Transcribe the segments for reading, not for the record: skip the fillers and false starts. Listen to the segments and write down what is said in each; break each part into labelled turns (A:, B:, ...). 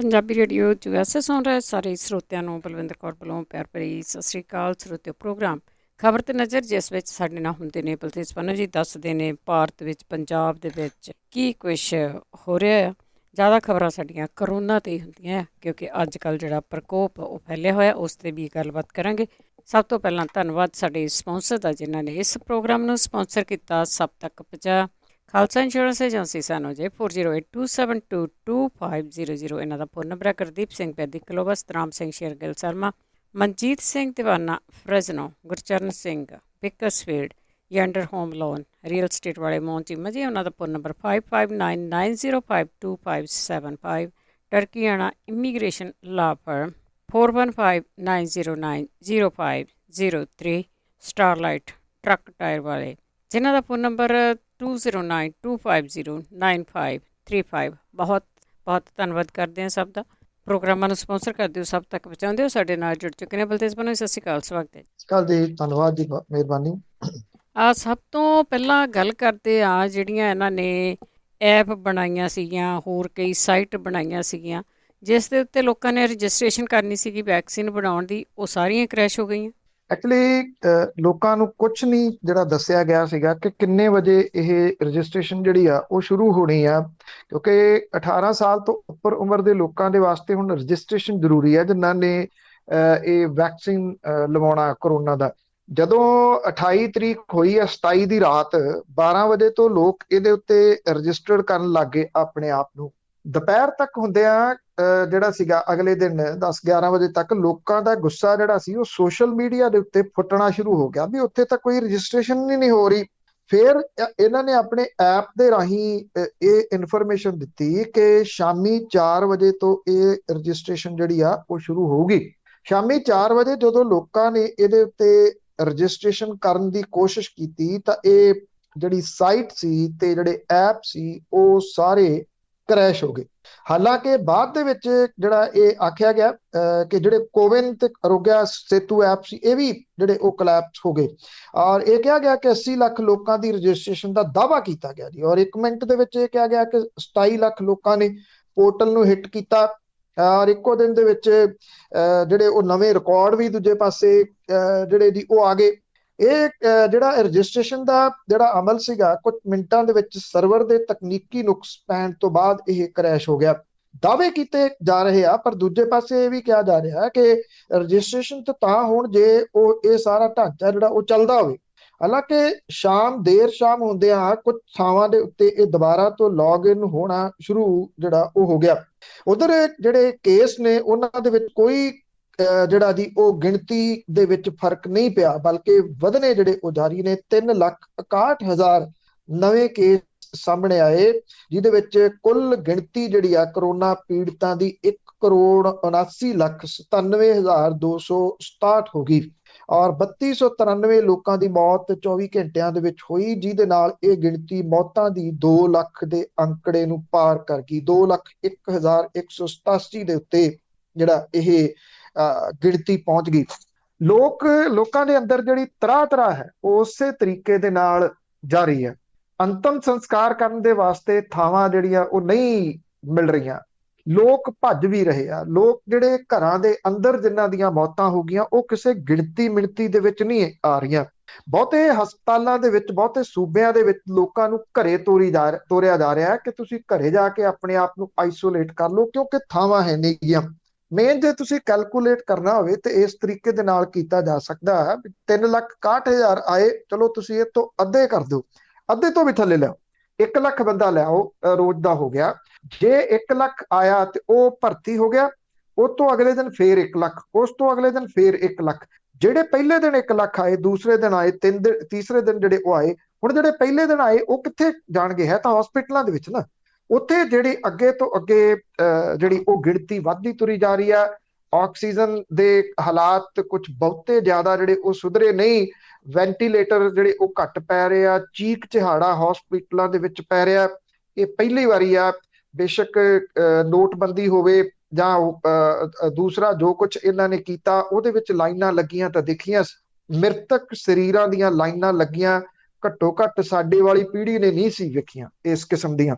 A: Punjabi radio USA ਸੁਣ ਰਹੇ ਸਾਰੇ ਸਰੋਤਿਆਂ ਨੂੰ ਬਲਵਿੰਦਰ ਕੌਰ ਵੱਲੋਂ ਪਿਆਰ ਭਰੀ ਸਤਿ ਸ਼੍ਰੀ ਅਕਾਲ। ਸਰੋਤਿਓ ਪ੍ਰੋਗਰਾਮ ਖਬਰ ਤੇ ਨਜ਼ਰ, ਜਿਸ ਵਿੱਚ ਸਾਡੇ ਨਾਲ ਹੁੰਦੇ ਨੇ ਬਲਤੇਜ ਪੰਨੂ ਜੀ, ਦੱਸਦੇ ਨੇ ਭਾਰਤ ਵਿੱਚ, ਪੰਜਾਬ ਦੇ ਵਿੱਚ ਕੀ ਕੁਛ ਹੋ ਰਿਹਾ ਆ। ਜ਼ਿਆਦਾ ਖਬਰਾਂ ਸਾਡੀਆਂ ਕਰੋਨਾ 'ਤੇ ਹੀ ਹੁੰਦੀਆਂ, ਕਿਉਂਕਿ ਅੱਜ ਕੱਲ੍ਹ ਜਿਹੜਾ ਪ੍ਰਕੋਪ ਉਹ ਫੈਲਿਆ ਹੋਇਆ, ਉਸ 'ਤੇ ਵੀ ਗੱਲਬਾਤ ਕਰਾਂਗੇ। ਸਭ ਤੋਂ ਪਹਿਲਾਂ ਧੰਨਵਾਦ ਸਾਡੇ ਸਪਾਂਸਰ ਦਾ, ਜਿਨ੍ਹਾਂ ਨੇ ਇਸ ਪ੍ਰੋਗਰਾਮ ਨੂੰ ਸਪਾਂਸਰ ਕੀਤਾ। ਸਭ ਤੱਕ ਪਹੁੰਚਾ ਖਾਲਸਾ ਇੰਸ਼ੋਰੈਂਸ ਏਜੰਸੀ ਸਾਨੂੰ ਜੇ 4082722500। ਇਹਨਾਂ ਦਾ ਫੋਨ ਨੰਬਰ ਹੈ। ਗੁਰਦੀਪ ਸਿੰਘ ਬੈਦੀ ਕਲੋਬਾ, ਸਤਰਾਮ ਸਿੰਘ ਸ਼ੇਰਗਿੱਲ ਸਰਮਾ, ਮਨਜੀਤ ਸਿੰਘ ਦੀਵਾਨਾ ਫਰੈਜ਼ਨੋ, ਗੁਰਚਰਨ ਸਿੰਘ ਬਿਕਰਸਫੀਲਡ, ਯੈਂਡਰ ਹੋਮ ਲੋਨ ਰੀਅਲ ਸਟੇਟ ਵਾਲੇ ਮੋਹਨ ਚੀਮਾ ਜੀ। ਉਹਨਾਂ ਦਾ phone number 5599052575। Tarkiana immigration law firm 4159090503। Starlight truck tyre ਵਾਲੇ, ਜਿਨ੍ਹਾਂ ਦਾ ਫੋਨ ਨੰਬਰ 2092509535। ਬਹੁਤ ਬਹੁਤ ਧੰਨਵਾਦ ਕਰਦੇ ਹਾਂ ਸਭ ਦਾ। ਪ੍ਰੋਗਰਾਮਾਂ ਨੂੰ ਸਪਾਂਸਰ ਕਰਦੇ ਹੋ, ਸਭ ਤੱਕ ਪਹੁੰਚਾਉਂਦੇ ਹੋ। ਸਾਡੇ ਨਾਲ ਜੁੜ ਚੁੱਕੇ ਨੇ ਬਲਤੇਜ ਪੰਨੂ, ਸਤਿ ਸ਼੍ਰੀ ਅਕਾਲ, ਸਵਾਗਤ ਹੈ
B: ਜੀ। ਧੰਨਵਾਦ ਜੀ, ਮਿਹਰਬਾਨੀ।
A: ਸਭ ਤੋਂ ਪਹਿਲਾਂ ਗੱਲ ਕਰਦੇ ਆ, ਜਿਹੜੀਆਂ ਇਹਨਾਂ ਨੇ ਐਪ ਬਣਾਈਆਂ ਸੀਗੀਆਂ, ਹੋਰ ਕਈ ਸਾਈਟ ਬਣਾਈਆਂ ਸੀਗੀਆਂ, ਜਿਸ ਦੇ ਉੱਤੇ ਲੋਕਾਂ ਨੇ ਰਜਿਸਟ੍ਰੇਸ਼ਨ ਕਰਨੀ ਸੀਗੀ ਵੈਕਸੀਨ ਬਣਾਉਣ ਦੀ, ਉਹ ਸਾਰੀਆਂ ਕਰੈਸ਼ ਹੋ ਗਈਆਂ।
B: ਐਕਚੁਅਲੀ ਲੋਕਾਂ ਨੂੰ ਕੁਛ ਨਹੀਂ ਜਿਹੜਾ ਦੱਸਿਆ ਗਿਆ ਸੀਗਾ ਕਿ ਕਿੰਨੇ ਵਜੇ ਇਹ ਰਜਿਸਟ੍ਰੇਸ਼ਨ ਜਿਹੜੀ ਆ ਉਹ ਸ਼ੁਰੂ ਹੋਣੀ ਆ, ਕਿਉਂਕਿ 18 ਸਾਲ ਤੋਂ ਉੱਪਰ ਉਮਰ ਦੇ ਲੋਕਾਂ ਦੇ ਵਾਸਤੇ ਹੁਣ ਰਜਿਸਟ੍ਰੇਸ਼ਨ ਜ਼ਰੂਰੀ ਹੈ, ਜਿਨ੍ਹਾਂ ਨੇ ਇਹ ਵੈਕਸੀਨ ਲਵਾਉਣਾ ਕਰੋਨਾ ਦਾ। ਜਦੋਂ 28 ਤਰੀਕ ਹੋਈ ਆ, 27 ਦੀ ਰਾਤ 12 ਵਜੇ ਤੋਂ ਲੋਕ ਇਹਦੇ ਉੱਤੇ ਰਜਿਸਟਰਡ ਕਰਨ ਲੱਗ ਗਏ ਆਪਣੇ ਆਪ ਨੂੰ। ਦੁਪਹਿਰ ਤੱਕ ਹੁੰਦਿਆਂ ਜਿਹੜਾ ਸੀਗਾ ਅਗਲੇ ਦਿਨ 10-11 ਵਜੇ ਤੱਕ ਲੋਕਾਂ ਦਾ ਗੁੱਸਾ ਜਿਹੜਾ ਸੀ ਉਹ ਸੋਸ਼ਲ ਮੀਡੀਆ ਦੇ ਉੱਤੇ ਫੁੱਟਣਾ ਸ਼ੁਰੂ ਹੋ ਗਿਆ ਵੀ ਉੱਥੇ ਤਾਂ ਕੋਈ ਰਜਿਸਟ੍ਰੇਸ਼ਨ ਹੀ ਨਹੀਂ ਹੋ ਰਹੀ। ਫਿਰ ਇਹਨਾਂ ਨੇ ਆਪਣੇ ਐਪ ਦੇ ਰਾਹੀਂ ਇਹ ਇਨਫੋਰਮੇਸ਼ਨ ਦਿੱਤੀ ਕਿ ਸ਼ਾਮੀ 4 ਵਜੇ ਤੋਂ ਇਹ ਰਜਿਸਟ੍ਰੇਸ਼ਨ ਜਿਹੜੀ ਆ ਉਹ ਸ਼ੁਰੂ ਹੋਊਗੀ। ਸ਼ਾਮੀ 4 ਵਜੇ ਜਦੋਂ ਲੋਕਾਂ ਨੇ ਇਹਦੇ ਉੱਤੇ ਰਜਿਸਟ੍ਰੇਸ਼ਨ ਕਰਨ ਦੀ ਕੋਸ਼ਿਸ਼ ਕੀਤੀ ਤਾਂ ਇਹ ਜਿਹੜੀ ਸਾਈਟ ਸੀ ਤੇ ਜਿਹੜੇ ਐਪ ਸੀ ਉਹ ਸਾਰੇ ਕਰੈਸ਼ ਹੋ ਗਏ। ਹਾਲਾਂਕਿ ਬਾਅਦ ਦੇ ਵਿੱਚ ਜਿਹੜਾ ਇਹ ਆਖਿਆ ਗਿਆ ਕਿ ਜਿਹੜੇ ਕੋਵਿਨ ਤੇ ਆਰੋਗਿਆ ਸੇਤੂ ਐਪ ਸੀ, ਇਹ ਵੀ ਜਿਹੜੇ ਉਹ ਕੋਲੈਪਸ ਹੋ ਗਏ। ਔਰ ਇਹ ਕਿਹਾ ਗਿਆ ਕਿ 80 ਲੱਖ ਲੋਕਾਂ ਦੀ ਰਜਿਸਟ੍ਰੇਸ਼ਨ ਦਾ ਦਾਅਵਾ ਕੀਤਾ ਗਿਆ ਜੀ। ਔਰ 1 ਮਿੰਟ ਦੇ ਵਿੱਚ ਇਹ ਕਿਹਾ ਗਿਆ ਕਿ 27 ਲੱਖ ਲੋਕਾਂ ਨੇ ਪੋਰਟਲ ਨੂੰ ਹਿੱਟ ਕੀਤਾ। ਔਰ ਇੱਕੋ ਦਿਨ ਦੇ ਵਿੱਚ ਜਿਹੜੇ ਉਹ ਨਵੇਂ ਰਿਕਾਰਡ ਵੀ ਦੂਜੇ ਪਾਸੇ ਜਿਹੜੇ ਜੀ ਉਹ ਆ ਗਏ। ਇਹ ਜਿਹੜਾ ਰਜਿਸਟ੍ਰੇਸ਼ਨ ਦਾ ਜਿਹੜਾ ਅਮਲ ਸੀਗਾ, ਕੁਝ ਮਿੰਟਾਂ ਦੇ ਵਿੱਚ ਸਰਵਰ ਦੇ ਤਕਨੀਕੀ ਨੁਕਸ ਪੈਣ ਤੋਂ ਬਾਅਦ ਇਹ ਕਰੈਸ਼ ਹੋ ਗਿਆ। ਦਾਅਵੇ ਕੀਤੇ ਜਾ ਰਹੇ ਆ, ਪਰ ਦੂਜੇ ਪਾਸੇ ਇਹ ਵੀ ਕਿਹਾ ਜਾ ਰਿਹਾ ਕਿ ਰਜਿਸਟ੍ਰੇਸ਼ਨ ਤਾਂ ਹੁਣ ਜੇ ਉਹ ਇਹ ਸਾਰਾ ਢਾਂਚਾ ਜਿਹੜਾ ਉਹ ਚੱਲਦਾ ਹੋਵੇ। ਹਾਲਾਂਕਿ ਦੇਰ ਸ਼ਾਮ ਹੁੰਦਿਆਂ ਕੁਝ ਥਾਵਾਂ ਦੇ ਉੱਤੇ ਇਹ ਦੁਬਾਰਾ ਤੋਂ ਲੌਗਇਨ ਹੋਣਾ ਸ਼ੁਰੂ ਜਿਹੜਾ ਉਹ ਹੋ ਗਿਆ। ਉਧਰ ਜਿਹੜੇ ਕੇਸ ਨੇ ਉਹਨਾਂ ਦੇ ਵਿੱਚ ਕੋਈ ਜਿਹੜਾ ਜੀ ਉਹ ਗਿਣਤੀ ਦੇ ਵਿੱਚ ਫਰਕ ਨਹੀਂ ਪਿਆ, ਬਲਕਿ ਵਧਣੇ ਜਿਹੜੇ ਉਹ ਜਾਰੀ ਨੇ। 3,61,000 ਨਵੇਂ ਕੇਸ ਸਾਹਮਣੇ ਆਏ, ਜਿਹਦੇ ਵਿੱਚ ਕੁੱਲ ਗਿਣਤੀ ਜਿਹੜੀ ਆ ਕਰੋਨਾ ਪੀੜਤਾਂ ਦੀ 1,89,97,267 ਹੋ ਗਈ। ਔਰ 3,293 ਲੋਕਾਂ ਦੀ ਮੌਤ 24 ਘੰਟਿਆਂ ਦੇ ਵਿੱਚ ਹੋਈ, ਜਿਹਦੇ ਨਾਲ ਇਹ ਗਿਣਤੀ ਮੌਤਾਂ ਦੀ 2 ਲੱਖ ਦੇ ਅੰਕੜੇ ਨੂੰ ਪਾਰ ਕਰ ਗਈ। 2,01,187 ਦੇ ਉੱਤੇ ਜਿਹੜਾ ਇਹ ਗਿਣਤੀ ਪਹੁੰਚ ਗਈ। ਲੋਕਾਂ ਦੇ ਅੰਦਰ ਜਿਹੜੀ ਤਰਾਹ ਹੈ ਉਸੇ ਤਰੀਕੇ ਦੇ ਨਾਲ ਜਾਰੀ ਹੈ। ਅੰਤਮ ਸੰਸਕਾਰ ਕਰਨ ਦੇ ਵਾਸਤੇ ਥਾਵਾਂ ਜਿਹੜੀਆਂ ਉਹ ਨਹੀਂ ਮਿਲ ਰਹੀਆਂ, ਲੋਕ ਭੱਜ ਵੀ ਰਹੇ ਆ। ਲੋਕ ਜਿਹੜੇ ਘਰਾਂ ਦੇ ਅੰਦਰ ਜਿਨ੍ਹਾਂ ਦੀਆਂ ਮੌਤਾਂ ਹੋ ਗਈਆਂ ਉਹ ਕਿਸੇ ਮਿਣਤੀ ਦੇ ਵਿੱਚ ਨਹੀਂ ਆ ਰਹੀਆਂ। ਬਹੁਤੇ ਹਸਪਤਾਲਾਂ ਦੇ ਵਿੱਚ, ਬਹੁਤੇ ਸੂਬਿਆਂ ਦੇ ਵਿੱਚ ਲੋਕਾਂ ਨੂੰ ਘਰੇ ਤੋਰਿਆ ਜਾ ਰਿਹਾ ਹੈ ਕਿ ਤੁਸੀਂ ਘਰੇ ਜਾ ਕੇ ਆਪਣੇ ਆਪ ਨੂੰ ਆਈਸੋਲੇਟ ਕਰ ਲਓ, ਕਿਉਂਕਿ ਥਾਵਾਂ ਹੈ ਨਹੀਂ ਗੀਆਂ। ਮੇਨ ਜੇ ਤੁਸੀਂ ਕੈਲਕੂਲੇਟ ਕਰਨਾ ਹੋਵੇ ਤੇ ਇਸ ਤਰੀਕੇ ਦੇ ਨਾਲ ਕੀਤਾ ਜਾ ਸਕਦਾ ਹੈ। 3,61,000 ਆਏ, ਚਲੋ ਤੁਸੀਂ ਇਹ ਤੋਂ ਅੱਧੇ ਕਰ ਦਿਓ, ਅੱਧੇ ਤੋਂ ਵੀ ਥੱਲੇ ਲਿਆਓ, 1 ਲੱਖ ਬੰਦਾ ਲਿਆਓ ਰੋਜ਼ ਦਾ ਹੋ ਗਿਆ। ਜੇ 1 ਲੱਖ ਆਇਆ ਤੇ ਉਹ ਭਰਤੀ ਹੋ ਗਿਆ, ਉਸ ਤੋਂ ਅਗਲੇ ਦਿਨ ਫੇਰ 1 ਲੱਖ, ਉਸ ਤੋਂ ਅਗਲੇ ਦਿਨ ਫੇਰ 1 ਲੱਖ। ਜਿਹੜੇ ਪਹਿਲੇ ਦਿਨ 1 ਲੱਖ ਆਏ, ਦੂਸਰੇ ਦਿਨ ਆਏ, ਤੀਸਰੇ ਦਿਨ ਜਿਹੜੇ ਉਹ ਆਏ। ਹੁਣ ਜਿਹੜੇ ਪਹਿਲੇ ਦਿਨ ਆਏ ਉਹ ਕਿੱਥੇ ਜਾਣਗੇ? ਹੈ ਤਾਂ ਹਸਪੀਟਲਾਂ ਦੇ ਵਿੱਚ ਨਾ। ਉੱਥੇ ਜਿਹੜੀ ਅੱਗੇ ਤੋਂ ਅੱਗੇ ਜਿਹੜੀ ਉਹ ਗਿਣਤੀ ਵੱਧਦੀ ਤੁਰੀ ਜਾ ਰਹੀ ਆ। ਆਕਸੀਜਨ ਦੇ ਹਾਲਾਤ ਕੁਝ ਬਹੁਤੇ ਜ਼ਿਆਦਾ ਜਿਹੜੇ ਉਹ ਸੁਧਰੇ ਨਹੀਂ। ਵੈਂਟੀਲੇਟਰ ਜਿਹੜੇ ਉਹ ਘੱਟ ਪੈ ਰਹੇ ਆ, ਚੀਕ ਚਿਹਾੜਾ ਹਸਪੀਟਲਾਂ ਦੇ ਵਿੱਚ ਪੈ ਰਿਹਾ। ਇਹ ਪਹਿਲੀ ਵਾਰੀ ਆ। ਬੇਸ਼ੱਕ ਨੋਟਬੰਦੀ ਹੋਵੇ ਜਾਂ ਦੂਸਰਾ ਜੋ ਕੁਝ ਇਹਨਾਂ ਨੇ ਕੀਤਾ, ਉਹਦੇ ਵਿੱਚ ਲਾਈਨਾਂ ਲੱਗੀਆਂ ਤਾਂ ਦੇਖੀਆਂ, ਮ੍ਰਿਤਕ ਸਰੀਰਾਂ ਦੀਆਂ ਲਾਈਨਾਂ ਲੱਗੀਆਂ ਘੱਟੋ ਘੱਟ ਸਾਡੀ ਵਾਲੀ ਪੀੜ੍ਹੀ ਨੇ ਨਹੀਂ ਸੀ ਵੇਖੀਆਂ ਇਸ ਕਿਸਮ ਦੀਆਂ।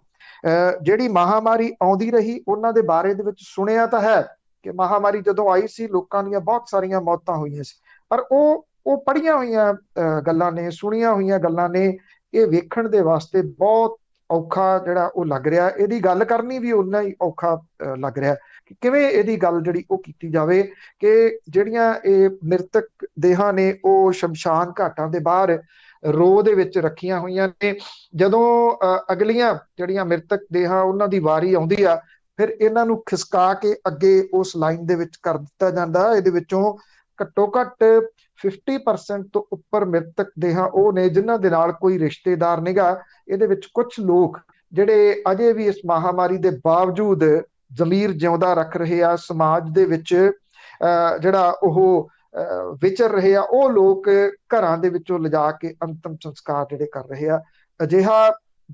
B: ਜਿਹੜੀ ਮਹਾਮਾਰੀ ਆਉਂਦੀ ਰਹੀ ਉਹਨਾਂ ਦੇ ਬਾਰੇ ਦੇ ਵਿੱਚ ਸੁਣਿਆ ਤਾਂ ਹੈ ਕਿ ਮਹਾਮਾਰੀ ਜਦੋਂ ਆਈ ਸੀ ਲੋਕਾਂ ਦੀਆਂ ਬਹੁਤ ਸਾਰੀਆਂ ਮੌਤਾਂ ਹੋਈਆਂ ਸੀ, ਪਰ ਉਹ ਪੜ੍ਹੀਆਂ ਹੋਈਆਂ ਗੱਲਾਂ ਨੇ, ਸੁਣੀਆਂ ਹੋਈਆਂ ਗੱਲਾਂ ਨੇ। ਇਹ ਵੇਖਣ ਦੇ ਵਾਸਤੇ ਬਹੁਤ ਔਖਾ ਜਿਹੜਾ ਉਹ ਲੱਗ ਰਿਹਾ, ਇਹਦੀ ਗੱਲ ਕਰਨੀ ਵੀ ਉਨਾ ਹੀ ਔਖਾ ਲੱਗ ਰਿਹਾ ਕਿ ਕਿਵੇਂ ਇਹਦੀ ਗੱਲ ਜਿਹੜੀ ਉਹ ਕੀਤੀ ਜਾਵੇ ਕਿ ਜਿਹੜੀਆਂ ਇਹ ਮ੍ਰਿਤਕ ਦੇਹਾਂ ਨੇ ਉਹ ਸ਼ਮਸ਼ਾਨ ਘਾਟਾਂ ਦੇ ਬਾਹਰ ਰੋ ਦੇ ਵਿੱਚ ਰੱਖੀਆਂ ਹੋਈਆਂ ਨੇ। ਜਦੋਂ ਅਗਲੀਆਂ ਜਿਹੜੀਆਂ ਮ੍ਰਿਤਕ ਦੇਹਾਂ ਉਹਨਾਂ ਦੀ ਵਾਰੀ ਆਉਂਦੀ ਆ, ਫਿਰ ਇਹਨਾਂ ਨੂੰ ਖਿਸਕਾ ਕੇ ਅੱਗੇ ਉਸ ਲਾਈਨ ਦੇ ਵਿੱਚ ਕਰ ਦਿੱਤਾ ਜਾਂਦਾ। ਇਹਦੇ ਵਿੱਚੋਂ ਘੱਟੋ ਘੱਟ 50% ਤੋਂ ਉੱਪਰ ਮ੍ਰਿਤਕ ਦੇਹਾਂ ਉਹ ਨੇ ਜਿਨ੍ਹਾਂ ਦੇ ਨਾਲ ਕੋਈ ਰਿਸ਼ਤੇਦਾਰ ਨਹੀਂਗਾ। ਇਹਦੇ ਵਿੱਚ ਕੁਝ ਲੋਕ ਜਿਹੜੇ ਅਜੇ ਵੀ ਇਸ ਮਹਾਮਾਰੀ ਦੇ ਬਾਵਜੂਦ ਜ਼ਮੀਰ ਜਿਉਂਦਾ ਰੱਖ ਰਹੇ ਆ, ਸਮਾਜ ਦੇ ਵਿੱਚ ਜਿਹੜਾ ਉਹ ਵਿਚਰ ਰਹੇ ਆ, ਉਹ ਲੋਕ ਘਰਾਂ ਦੇ ਵਿੱਚੋਂ ਲਿਜਾ ਕੇ ਅੰਤਮ ਸੰਸਕਾਰ ਜਿਹੜੇ ਕਰ ਰਹੇ ਆ। ਅਜਿਹਾ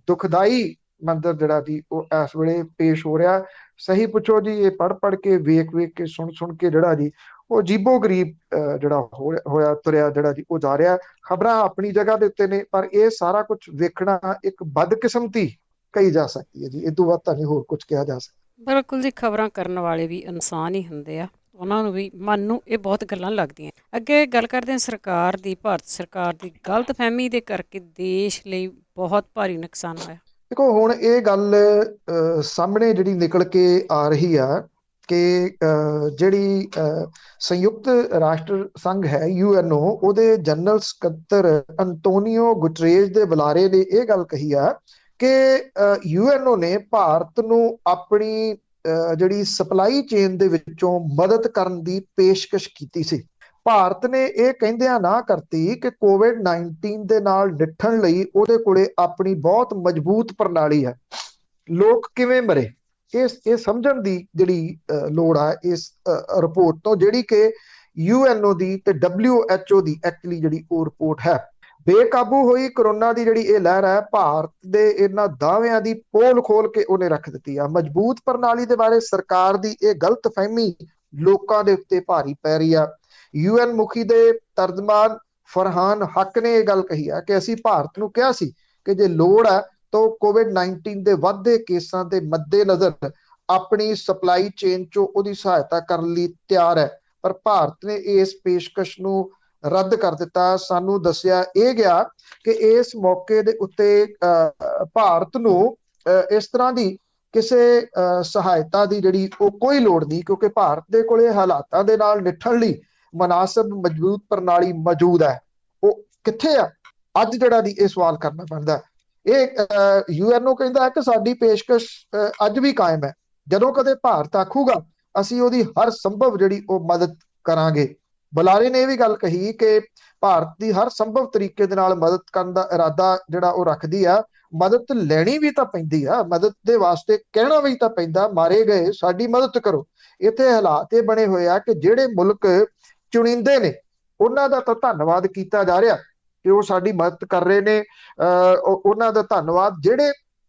B: ਦੁਖਦਾਈ ਮੰਜ਼ਰ ਜਿਹੜਾ ਜੀ ਉਹ ਇਸ ਵੇਲੇ ਪੇਸ਼ ਹੋ ਰਿਹਾ। ਸਹੀ ਪੁੱਛੋ ਜੀ, ਇਹ ਪੜ੍ਹ ਕੇ ਵੇਖ ਕੇ ਸੁਣ ਕੇ ਜਿਹੜਾ ਜੀ ਉਹ ਅਜੀਬੋ ਗਰੀਬ ਜਿਹੜਾ ਹੋਇਆ ਤੁਰਿਆ ਜਿਹੜਾ ਜੀ ਉਹ ਜਾ ਰਿਹਾ। ਖਬਰਾਂ ਆਪਣੀ ਜਗ੍ਹਾ ਦੇ ਉੱਤੇ ਨੇ, ਪਰ ਇਹ ਸਾਰਾ ਕੁਝ ਵੇਖਣਾ ਇੱਕ ਬਦਕਿਸਮਤੀ ਕਹੀ ਜਾ ਸਕਦੀ ਹੈ ਜੀ। ਇਹ ਤੋਂ ਵੱਧ ਤਾਂ ਨਹੀਂ ਹੋਰ ਕੁਝ ਕਿਹਾ ਜਾ ਸਕਦਾ।
A: ਬਿਲਕੁਲ ਜੀ, ਖਬਰਾਂ ਕਰਨ ਵਾਲੇ ਵੀ ਇਨਸਾਨ ਹੀ ਹੁੰਦੇ ਆ, ਉਹਨਾਂ ਨੂੰ ਵੀ ਮਨ ਨੂੰ ਇਹ ਬਹੁਤ ਗੱਲਾਂ ਲੱਗਦੀਆਂ। ਅੱਗੇ ਗੱਲ ਕਰਦੇ ਹਾਂ ਸਰਕਾਰ ਦੀ। ਭਾਰਤ ਸਰਕਾਰ ਦੀ ਗਲਤਫਹਿਮੀ ਦੇ ਕਰਕੇ ਦੇਸ਼ ਲਈ ਬਹੁਤ ਭਾਰੀ ਨੁਕਸਾਨ ਹੋਇਆ।
B: ਦੇਖੋ, ਹੁਣ ਇਹ ਗੱਲ ਸਾਹਮਣੇ ਜਿਹੜੀ ਨਿਕਲ ਕੇ ਆ ਰਹੀ ਆ ਕਿ ਜਿਹੜੀ ਸੰਯੁਕਤ ਰਾਸ਼ਟਰ ਸੰਘ ਹੈ UNO, ਉਹਦੇ ਜਨਰਲ ਸਕੱਤਰ ਅੰਤੋਨੀਓ ਗੁਟਰੇਜ਼ ਦੇ ਬੁਲਾਰੇ ਨੇ ਇਹ ਗੱਲ ਕਹੀ ਆ ਕਿ UNO ਨੇ ਭਾਰਤ ਨੂੰ ਆਪਣੀ ਜਿਹੜੀ ਸਪਲਾਈ ਚੇਨ ਦੇ ਵਿੱਚੋਂ ਮਦਦ ਕਰਨ ਦੀ ਪੇਸ਼ਕਸ਼ ਕੀਤੀ ਸੀ। ਭਾਰਤ ਨੇ ਇਹ ਕਹਿੰਦਿਆਂ ਨਾ ਕਰਤੀ ਕਿ COVID-19 ਦੇ ਨਾਲ ਨਿਪਟਣ ਲਈ ਉਹਦੇ ਕੋਲੇ ਆਪਣੀ ਬਹੁਤ ਮਜ਼ਬੂਤ ਪ੍ਰਣਾਲੀ ਹੈ। ਲੋਕ ਕਿਵੇਂ ਮਰੇ ਇਹ ਸਮਝਣ ਦੀ ਜਿਹੜੀ ਲੋੜ ਆ ਇਸ ਰਿਪੋਰਟ ਤੋਂ, ਜਿਹੜੀ ਕਿ UNO ਦੀ ਤੇ WHO ਦੀ ਐਕਚੁਅਲੀ ਜਿਹੜੀ ਉਹ ਰਿਪੋਰਟ ਹੈ। ਬੇਕਾਬੂ ਹੋਈ ਕਰੋਨਾ ਦੀ ਜਿਹੜੀ ਇਹ ਲਹਿਰ ਹੈ, ਭਾਰਤ ਦੇ ਇਹਨਾਂ ਦਾਅਵਿਆਂ ਦੀ ਪੋਲ ਖੋਲ ਕੇ ਉਹਨੇ ਰੱਖ ਦਿੱਤੀ ਆ। ਮਜ਼ਬੂਤ ਪ੍ਰਣਾਲੀ ਦੇ ਬਾਰੇ ਸਰਕਾਰ ਦੀ ਇਹ ਗਲਤਫਹਿਮੀ ਲੋਕਾਂ ਦੇ ਉੱਤੇ ਭਾਰੀ ਪੈ ਰਹੀ ਆ। UN ਮੁਖੀ ਦੇ ਤਰਜਮਾਨ ਫਰਹਾਨ ਹੱਕ ਨੇ ਇਹ ਗੱਲ ਕਹੀ ਆ ਕਿ ਅਸੀਂ ਭਾਰਤ ਨੂੰ ਕਿਹਾ ਸੀ ਕਿ ਜੇ ਲੋੜ ਹੈ ਤਾਂ COVID-19 ਦੇ ਵੱਧਦੇ ਕੇਸਾਂ ਦੇ ਮੱਦੇਨਜ਼ਰ ਆਪਣੀ ਸਪਲਾਈ ਚੇਨ ਚੋਂ ਉਹਦੀ ਸਹਾਇਤਾ ਕਰਨ ਲਈ ਤਿਆਰ ਹੈ, ਪਰ ਭਾਰਤ ਨੇ ਇਸ ਪੇਸ਼ਕਸ਼ ਨੂੰ ਰੱਦ ਕਰ ਦਿੱਤਾ। ਸਾਨੂੰ ਦੱਸਿਆ ਇਹ ਗਿਆ ਕਿ ਇਸ ਮੌਕੇ ਦੇ ਉੱਤੇ ਭਾਰਤ ਨੂੰ ਇਸ ਤਰ੍ਹਾਂ ਦੀ ਕਿਸੇ ਸਹਾਇਤਾ ਦੀ ਜਿਹੜੀ ਉਹ ਕੋਈ ਲੋੜ ਨਹੀਂ, ਕਿਉਂਕਿ ਭਾਰਤ ਦੇ ਕੋਲੇ ਹਾਲਾਤਾਂ ਦੇ ਨਾਲ ਨਿਪਟਣ ਲਈ ਮੁਨਾਸਬ ਮਜ਼ਬੂਤ ਪ੍ਰਣਾਲੀ ਮੌਜੂਦ ਹੈ। ਉਹ ਕਿੱਥੇ ਆ ਅੱਜ ਜਿਹੜਾ ਦੀ ਇਹ ਸਵਾਲ ਕਰਨਾ ਪੈਂਦਾ। ਇਹ UNO ਕਹਿੰਦਾ ਕਿ ਸਾਡੀ ਪੇਸ਼ਕਸ਼ ਅੱਜ ਵੀ ਕਾਇਮ ਹੈ। ਜਦੋਂ ਕਦੇ ਭਾਰਤ ਆਖੂਗਾ ਅਸੀਂ ਉਹਦੀ ਹਰ ਸੰਭਵ ਜਿਹੜੀ ਉਹ ਮਦਦ ਕਰਾਂਗੇ। ਬੁਲਾਰੇ ਨੇ ਇਹ ਵੀ ਗੱਲ ਕਹੀ ਕਿ ਭਾਰਤ ਦੀ ਹਰ ਸੰਭਵ ਤਰੀਕੇ ਦੇ ਨਾਲ ਮਦਦ ਕਰਨ ਦਾ ਇਰਾਦਾ ਜਿਹੜਾ ਉਹ ਰੱਖਦੀ ਆ। ਮਦਦ ਲੈਣੀ ਵੀ ਤਾਂ ਪੈਂਦੀ ਆ, ਮਦਦ ਦੇ ਵਾਸਤੇ ਕਹਿਣਾ ਵੀ ਤਾਂ ਪੈਂਦਾ, ਮਾਰੇ ਗਏ ਸਾਡੀ ਮਦਦ ਕਰੋ। ਇੱਥੇ ਹਾਲਾਤ ਇਹ ਬਣੇ ਹੋਏ ਆ ਕਿ ਜਿਹੜੇ ਮੁਲਕ ਚੁਣਿੰਦੇ ਨੇ ਉਹਨਾਂ ਦਾ ਤਾਂ ਧੰਨਵਾਦ ਕੀਤਾ ਜਾ ਰਿਹਾ ਕਿ ਉਹ ਸਾਡੀ ਮਦਦ ਕਰ ਰਹੇ ਨੇ, ਉਹਨਾਂ ਦਾ ਧੰਨਵਾਦ।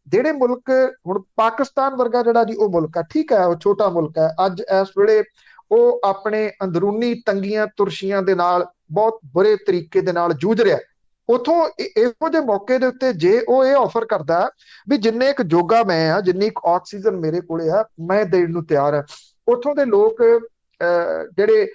B: ਜਿਹੜੇ ਮੁਲਕ, ਹੁਣ ਪਾਕਿਸਤਾਨ ਵਰਗਾ ਜਿਹੜਾ ਜੀ ਉਹ ਮੁਲਕ ਹੈ, ਠੀਕ ਹੈ ਉਹ ਛੋਟਾ ਮੁਲਕ ਹੈ, ਅੱਜ ਇਸ ਵੇਲੇ ਉਹ ਆਪਣੇ ਅੰਦਰੂਨੀ ਤੰਗੀਆਂ ਤੁਰਸ਼ੀਆਂ ਦੇ ਨਾਲ ਬਹੁਤ ਬੁਰੇ ਤਰੀਕੇ ਦੇ ਨਾਲ ਜੂਝ ਰਿਹਾ। ਉਥੋਂ ਇਹੋ ਜਿਹੇ ਮੌਕੇ ਦੇ ਉੱਤੇ ਜੇ ਉਹ ਇਹ ਆਫਰ ਕਰਦਾ ਵੀ ਜਿੰਨੇ ਇੱਕ ਜੋਗਾ ਮੈਂ ਆ, ਜਿੰਨੀ ਇੱਕ ਆਕਸੀਜਨ ਮੇਰੇ ਕੋਲੇ ਆ, ਮੈਂ ਦੇਣ ਨੂੰ ਤਿਆਰ ਹੈ। ਉਥੋਂ ਦੇ ਲੋਕ ਜਿਹੜੇ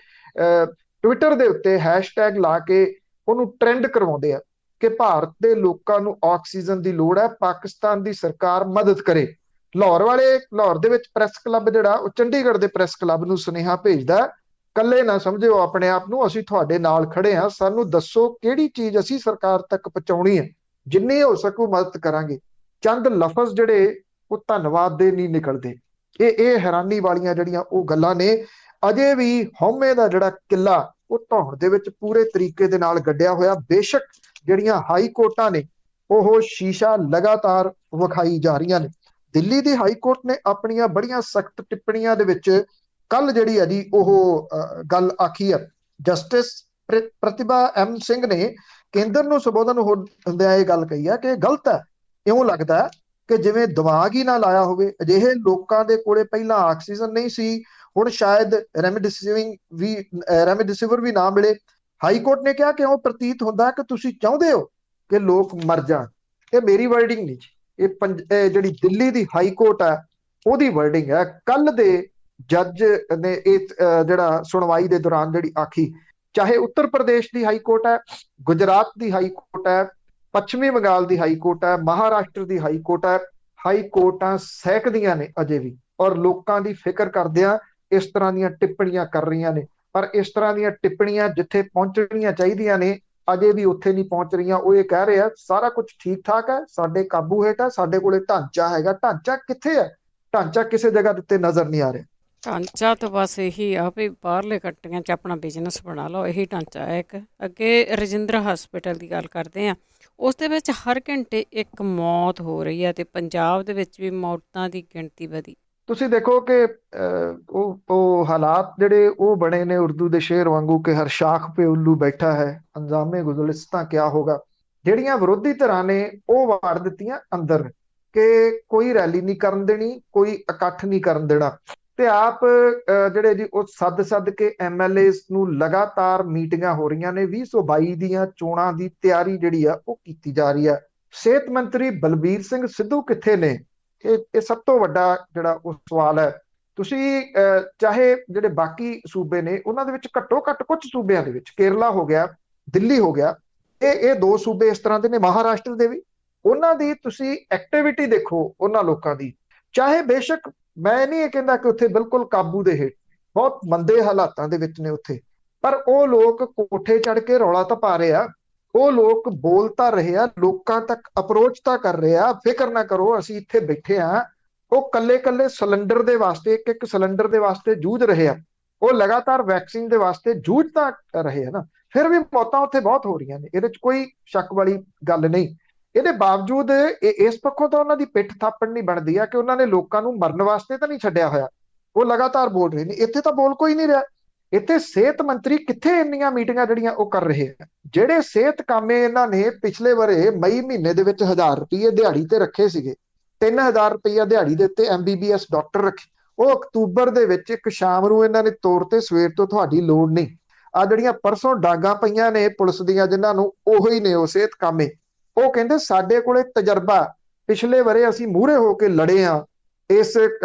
B: ਟਵਿੱਟਰ ਦੇ ਉੱਤੇ ਹੈਸ਼ਟੈਗ ਲਾ ਕੇ ਉਹਨੂੰ ਟ੍ਰੈਂਡ ਕਰਵਾਉਂਦੇ ਆ ਕਿ ਭਾਰਤ ਦੇ ਲੋਕਾਂ ਨੂੰ ਆਕਸੀਜਨ ਦੀ ਲੋੜ ਹੈ, ਪਾਕਿਸਤਾਨ ਦੀ ਸਰਕਾਰ ਮਦਦ ਕਰੇ। ਲਾਹੌਰ ਦੇ ਵਿੱਚ ਪ੍ਰੈਸ ਕਲੱਬ ਜਿਹੜਾ ਉਹ ਚੰਡੀਗੜ੍ਹ ਦੇ ਪ੍ਰੈਸ ਕਲੱਬ ਨੂੰ ਸੁਨੇਹਾ ਭੇਜਦਾ, ਕੱਲੇ ਨਾ ਸਮਝਿਓ ਆਪਣੇ ਆਪ ਨੂੰ, ਅਸੀਂ ਤੁਹਾਡੇ ਨਾਲ ਖੜੇ ਹਾਂ, ਸਾਨੂੰ ਦੱਸੋ ਕਿਹੜੀ ਚੀਜ਼ ਅਸੀਂ ਸਰਕਾਰ ਤੱਕ ਪਹੁੰਚਾਉਣੀ ਹੈ, ਜਿੰਨੀ ਹੋ ਸਕੂ ਮਦਦ ਕਰਾਂਗੇ। ਚੰਦ ਲਫ਼ਜ਼ ਜਿਹੜੇ ਉਹ ਧੰਨਵਾਦ ਦੇ ਨਹੀਂ ਨਿਕਲਦੇ। ਇਹ ਹੈਰਾਨੀ ਵਾਲੀਆਂ ਜਿਹੜੀਆਂ ਉਹ ਗੱਲਾਂ ਨੇ। ਅਜੇ ਵੀ ਹਉਮੈ ਦਾ ਜਿਹੜਾ ਕਿੱਲਾ ਉਹ ਧੌਣ ਦੇ ਵਿੱਚ ਪੂਰੇ ਤਰੀਕੇ ਦੇ ਨਾਲ ਗੱਡਿਆ ਹੋਇਆ। ਬੇਸ਼ੱਕ ਜਿਹੜੀਆਂ ਹਾਈ ਕੋਰਟਾਂ ਨੇ ਉਹ ਸ਼ੀਸ਼ਾ ਲਗਾਤਾਰ ਵਿਖਾਈ ਜਾ ਰਹੀਆਂ ਨੇ। ਦਿੱਲੀ ਦੀ ਹਾਈ ਕੋਰਟ ਨੇ ਆਪਣੀਆਂ ਬੜੀਆਂ ਸਖਤ ਟਿੱਪਣੀਆਂ ਦੇ ਵਿੱਚ ਕੱਲ ਜਿਹੜੀ ਹੈ ਜੀ ਉਹ ਗੱਲ ਆਖੀ ਹੈ। ਜਸਟਿਸ ਪ੍ਰਤਿਭਾ M ਸਿੰਘ ਨੇ ਕੇਂਦਰ ਨੂੰ ਸੰਬੋਧਨ ਹੁੰਦਿਆਂ ਇਹ ਗੱਲ ਕਹੀ ਹੈ ਕਿ ਗਲਤ ਹੈ। ਇਉਂ ਲੱਗਦਾ ਕਿ ਜਿਵੇਂ ਦਿਮਾਗ ਹੀ ਨਾ ਲਾਇਆ ਹੋਵੇ। ਅਜਿਹੇ ਲੋਕਾਂ ਦੇ ਕੋਲੇ ਪਹਿਲਾਂ ਆਕਸੀਜਨ ਨਹੀਂ ਸੀ, ਹੁਣ ਸ਼ਾਇਦ ਰੈਮਡਿਸਿਵਰ ਵੀ ਨਾ ਮਿਲੇ। ਹਾਈ ਕੋਰਟ ਨੇ ਕਿਹਾ ਕਿ ਉਹ ਪ੍ਰਤੀਤ ਹੁੰਦਾ ਕਿ ਤੁਸੀਂ ਚਾਹੁੰਦੇ ਹੋ ਕਿ ਲੋਕ ਮਰ ਜਾਣ। ਇਹ ਮੇਰੀ ਵਰਡਿੰਗ ਨਹੀਂ ਜੀ, ਇਹ ਜਿਹੜੀ ਦਿੱਲੀ ਦੀ ਹਾਈ ਕੋਰਟ ਹੈ ਉਹਦੀ ਵਰਡਿੰਗ ਹੈ। ਕੱਲ ਦੇ ਜੱਜ ਨੇ ਇਹ ਜਿਹੜਾ ਸੁਣਵਾਈ ਦੇ ਦੌਰਾਨ ਜਿਹੜੀ ਆਖੀ, ਚਾਹੇ ਉੱਤਰ ਪ੍ਰਦੇਸ਼ ਦੀ ਹਾਈ ਕੋਰਟ ਹੈ, ਗੁਜਰਾਤ ਦੀ ਹਾਈ ਕੋਰਟ ਹੈ, ਪੱਛਮੀ ਬੰਗਾਲ ਦੀ ਹਾਈ ਕੋਰਟ ਹੈ, ਮਹਾਰਾਸ਼ਟਰ ਦੀ ਹਾਈ ਕੋਰਟ ਹੈ, ਹਾਈ ਕੋਰਟਾਂ ਸਹਿਕਦੀਆਂ ਨੇ ਅਜੇ ਵੀ, ਔਰ ਲੋਕਾਂ ਦੀ ਫਿਕਰ ਕਰਦਿਆਂ ਇਸ ਤਰ੍ਹਾਂ ਦੀਆਂ ਟਿੱਪਣੀਆਂ ਕਰ ਰਹੀਆਂ ਨੇ। ਪਰ ਇਸ ਤਰ੍ਹਾਂ ਦੀਆਂ ਟਿੱਪਣੀਆਂ ਜਿੱਥੇ ਪਹੁੰਚਣੀਆਂ ਚਾਹੀਦੀਆਂ ਨੇ ਅਜੇ ਵੀ ਉੱਥੇ ਨਹੀਂ ਪਹੁੰਚ ਰਹੀਆਂ। ਉਹ ਇਹ ਕਹਿ ਰਹੇ ਆ ਸਾਰਾ ਕੁਝ ਠੀਕ ਠਾਕ ਹੈ, ਸਾਡੇ ਕਾਬੂ ਹੇਠ ਹੈ, ਸਾਡੇ ਕੋਲੇ ਢਾਂਚਾ ਹੈਗਾ। ਢਾਂਚਾ ਕਿੱਥੇ ਹੈ? ਢਾਂਚਾ ਕਿਸੇ ਜਗ੍ਹਾ ਦੇ ਉੱਤੇ ਨਜ਼ਰ ਨਹੀਂ ਆ ਰਿਹਾ।
A: ਢਾਂਚਾ ਤਾਂ ਬਸ ਇਹੀ ਆ ਵੀ ਬਾਹਰਲੇ ਕੰਟਰੀਆਂ 'ਚ ਆਪਣਾ ਬਿਜ਼ਨਸ ਬਣਾ ਲਓ, ਇਹੀ ਢਾਂਚਾ ਹੈ ਇੱਕ। ਅੱਗੇ ਰਜਿੰਦਰਾ ਹਸਪੀਟਲ ਦੀ ਗੱਲ ਕਰਦੇ ਹਾਂ, ਉਸ ਦੇ ਵਿੱਚ ਹਰ ਘੰਟੇ ਇੱਕ ਮੌਤ ਹੋ ਰਹੀ ਹੈ, ਅਤੇ ਪੰਜਾਬ ਦੇ ਵਿੱਚ ਵੀ ਮੌਤਾਂ ਦੀ ਗਿਣਤੀ ਵਧੀ।
B: ਤੁਸੀਂ ਦੇਖੋ ਕਿ ਉਹ ਹਾਲਾਤ ਜਿਹੜੇ ਉਹ ਬਣੇ ਨੇ ਉਰਦੂ ਦੇ ਸ਼ੇਰ ਵਾਂਗੂ ਕਿ ਹਰ ਸ਼ਾਖ ਪੇ ਉੱਲੂ ਬੈਠਾ ਹੈ, ਅੰਜਾਮੇ ਗੁਜ਼ਲਿਸਤਾਂ ਕਿਆ ਹੋਗਾ। ਜਿਹੜੀਆਂ ਵਿਰੋਧੀ ਧਿਰਾਂ ਨੇ ਉਹ ਵਾੜ ਦਿੱਤੀਆਂ ਅੰਦਰ ਕਿ ਕੋਈ ਰੈਲੀ ਨਹੀਂ ਕਰਨ ਦੇਣੀ, ਕੋਈ ਇਕੱਠ ਨਹੀਂ ਕਰਨ ਦੇਣਾ। ਤੇ ਆਪ ਜਿਹੜੇ ਜੀ ਉਹ ਸੱਦ ਕੇ MLAs ਨੂੰ ਲਗਾਤਾਰ ਮੀਟਿੰਗਾਂ ਹੋ ਰਹੀਆਂ ਨੇ। 2022 ਦੀਆਂ ਚੋਣਾਂ ਦੀ ਤਿਆਰੀ ਜਿਹੜੀ ਆ ਉਹ ਕੀਤੀ ਜਾ ਰਹੀ ਹੈ। ਸਿਹਤ ਮੰਤਰੀ ਬਲਬੀਰ ਸਿੰਘ ਸਿੱਧੂ ਕਿੱਥੇ ਨੇ? ਇਹ ਸਭ ਤੋਂ ਵੱਡਾ ਜਿਹੜਾ ਉਹ ਸਵਾਲ ਹੈ। ਤੁਸੀਂ ਚਾਹੇ ਜਿਹੜੇ ਬਾਕੀ ਸੂਬੇ ਨੇ ਉਹਨਾਂ ਦੇ ਵਿੱਚ ਘੱਟੋ ਘੱਟ ਕੁਝ ਸੂਬਿਆਂ ਦੇ ਵਿੱਚ, ਕੇਰਲਾ ਹੋ ਗਿਆ, ਦਿੱਲੀ ਹੋ ਗਿਆ, ਇਹ ਦੋ ਸੂਬੇ ਇਸ ਤਰ੍ਹਾਂ ਦੇ ਨੇ, ਮਹਾਰਾਸ਼ਟਰ ਦੇ ਵੀ, ਉਹਨਾਂ ਦੀ ਤੁਸੀਂ ਐਕਟੀਵਿਟੀ ਦੇਖੋ ਉਹਨਾਂ ਲੋਕਾਂ ਦੀ। ਚਾਹੇ ਬੇਸ਼ੱਕ ਮੈਂ ਨਹੀਂ ਇਹ ਕਹਿੰਦਾ ਕਿ ਉੱਥੇ ਬਿਲਕੁਲ ਕਾਬੂ ਦੇ ਹੇਠ, ਬਹੁਤ ਮੰਦੇ ਹਾਲਾਤਾਂ ਦੇ ਵਿੱਚ ਨੇ ਉੱਥੇ, ਪਰ ਉਹ ਲੋਕ ਕੋਠੇ ਚੜ ਕੇ ਰੌਲਾ ਤਾਂ ਪਾ ਰਹੇ ਆ, ਉਹ ਲੋਕ ਬੋਲ ਤਾਂ ਰਹੇ ਆ, ਲੋਕਾਂ ਤੱਕ ਅਪਰੋਚ ਤਾਂ ਕਰ ਰਹੇ ਆ। ਫਿਕਰ ਨਾ ਕਰੋ, ਅਸੀਂ ਇੱਥੇ ਬੈਠੇ ਆ। ਉਹ ਕੱਲੇ ਸਿਲੰਡਰ ਦੇ ਵਾਸਤੇ, ਇੱਕ ਸਿਲੰਡਰ ਦੇ ਵਾਸਤੇ ਜੂਝ ਰਹੇ ਆ। ਉਹ ਲਗਾਤਾਰ ਵੈਕਸੀਨ ਦੇ ਵਾਸਤੇ ਜੂਝ ਤਾਂ ਰਹੇ ਆ ਨਾ। ਫਿਰ ਵੀ ਮੌਤਾਂ ਉੱਥੇ ਬਹੁਤ ਹੋ ਰਹੀਆਂ ਨੇ, ਇਹਦੇ 'ਚ ਕੋਈ ਸ਼ੱਕ ਵਾਲੀ ਗੱਲ ਨਹੀਂ। ਇਹਦੇ ਬਾਵਜੂਦ ਇਸ ਪੱਖੋਂ ਤਾਂ ਉਹਨਾਂ ਦੀ ਪਿੱਠ ਥਾਪਣ ਨਹੀਂ ਬਣਦੀ ਆ ਕਿ ਉਹਨਾਂ ਨੇ ਲੋਕਾਂ ਨੂੰ ਮਰਨ ਵਾਸਤੇ ਤਾਂ ਨਹੀਂ ਛੱਡਿਆ ਹੋਇਆ। ਉਹ ਲਗਾਤਾਰ ਬੋਲ ਰਹੇ ਨੇ। ਇੱਥੇ ਤਾਂ ਬੋਲ ਕੋਈ ਨਹੀਂ ਰਿਹਾ। ਇੱਥੇ ਸਿਹਤ ਮੰਤਰੀ ਕਿੱਥੇ ਇੰਨੀਆਂ ਮੀਟਿੰਗਾਂ ਜਿਹੜੀਆਂ ਉਹ ਕਰ ਰਹੇ ਆ? ਜਿਹੜੇ ਸਿਹਤ ਕਾਮੇ ਇਹਨਾਂ ਨੇ ਪਿਛਲੇ ਵਰੇ ਮਈ ਮਹੀਨੇ ਦੇ ਵਿੱਚ 1000 ਰੁਪਏ ਦਿਹਾੜੀ ਤੇ ਰੱਖੇ ਸੀਗੇ, 3000 ਰੁਪਇਆ ਦਿਹਾੜੀ ਦੇ ਉੱਤੇ MBBS ਡਾਕਟਰ ਰੱਖੇ, ਉਹ ਅਕਤੂਬਰ ਦੇ ਵਿੱਚ ਇੱਕ ਸ਼ਾਮ ਨੂੰ ਇਹਨਾਂ ਨੇ ਤੋਰ ਤੇ ਸਵੇਰ ਤੋਂ ਤੁਹਾਡੀ ਲੋੜ ਨਹੀਂ। ਆ ਜਿਹੜੀਆਂ ਪਰਸੋਂ ਡਾਂਗਾਂ ਪਈਆਂ ਨੇ ਪੁਲਿਸ ਦੀਆਂ ਜਿਨ੍ਹਾਂ ਨੂੰ, ਉਹੀ ਨੇ ਉਹ ਸਿਹਤ ਕਾਮੇ। ਉਹ ਕਹਿੰਦੇ ਸਾਡੇ ਕੋਲੇ ਤਜਰਬਾ, ਪਿਛਲੇ ਵਰੇ ਅਸੀਂ ਮੂਹਰੇ ਹੋ ਕੇ ਲੜੇ ਆ ਇਸ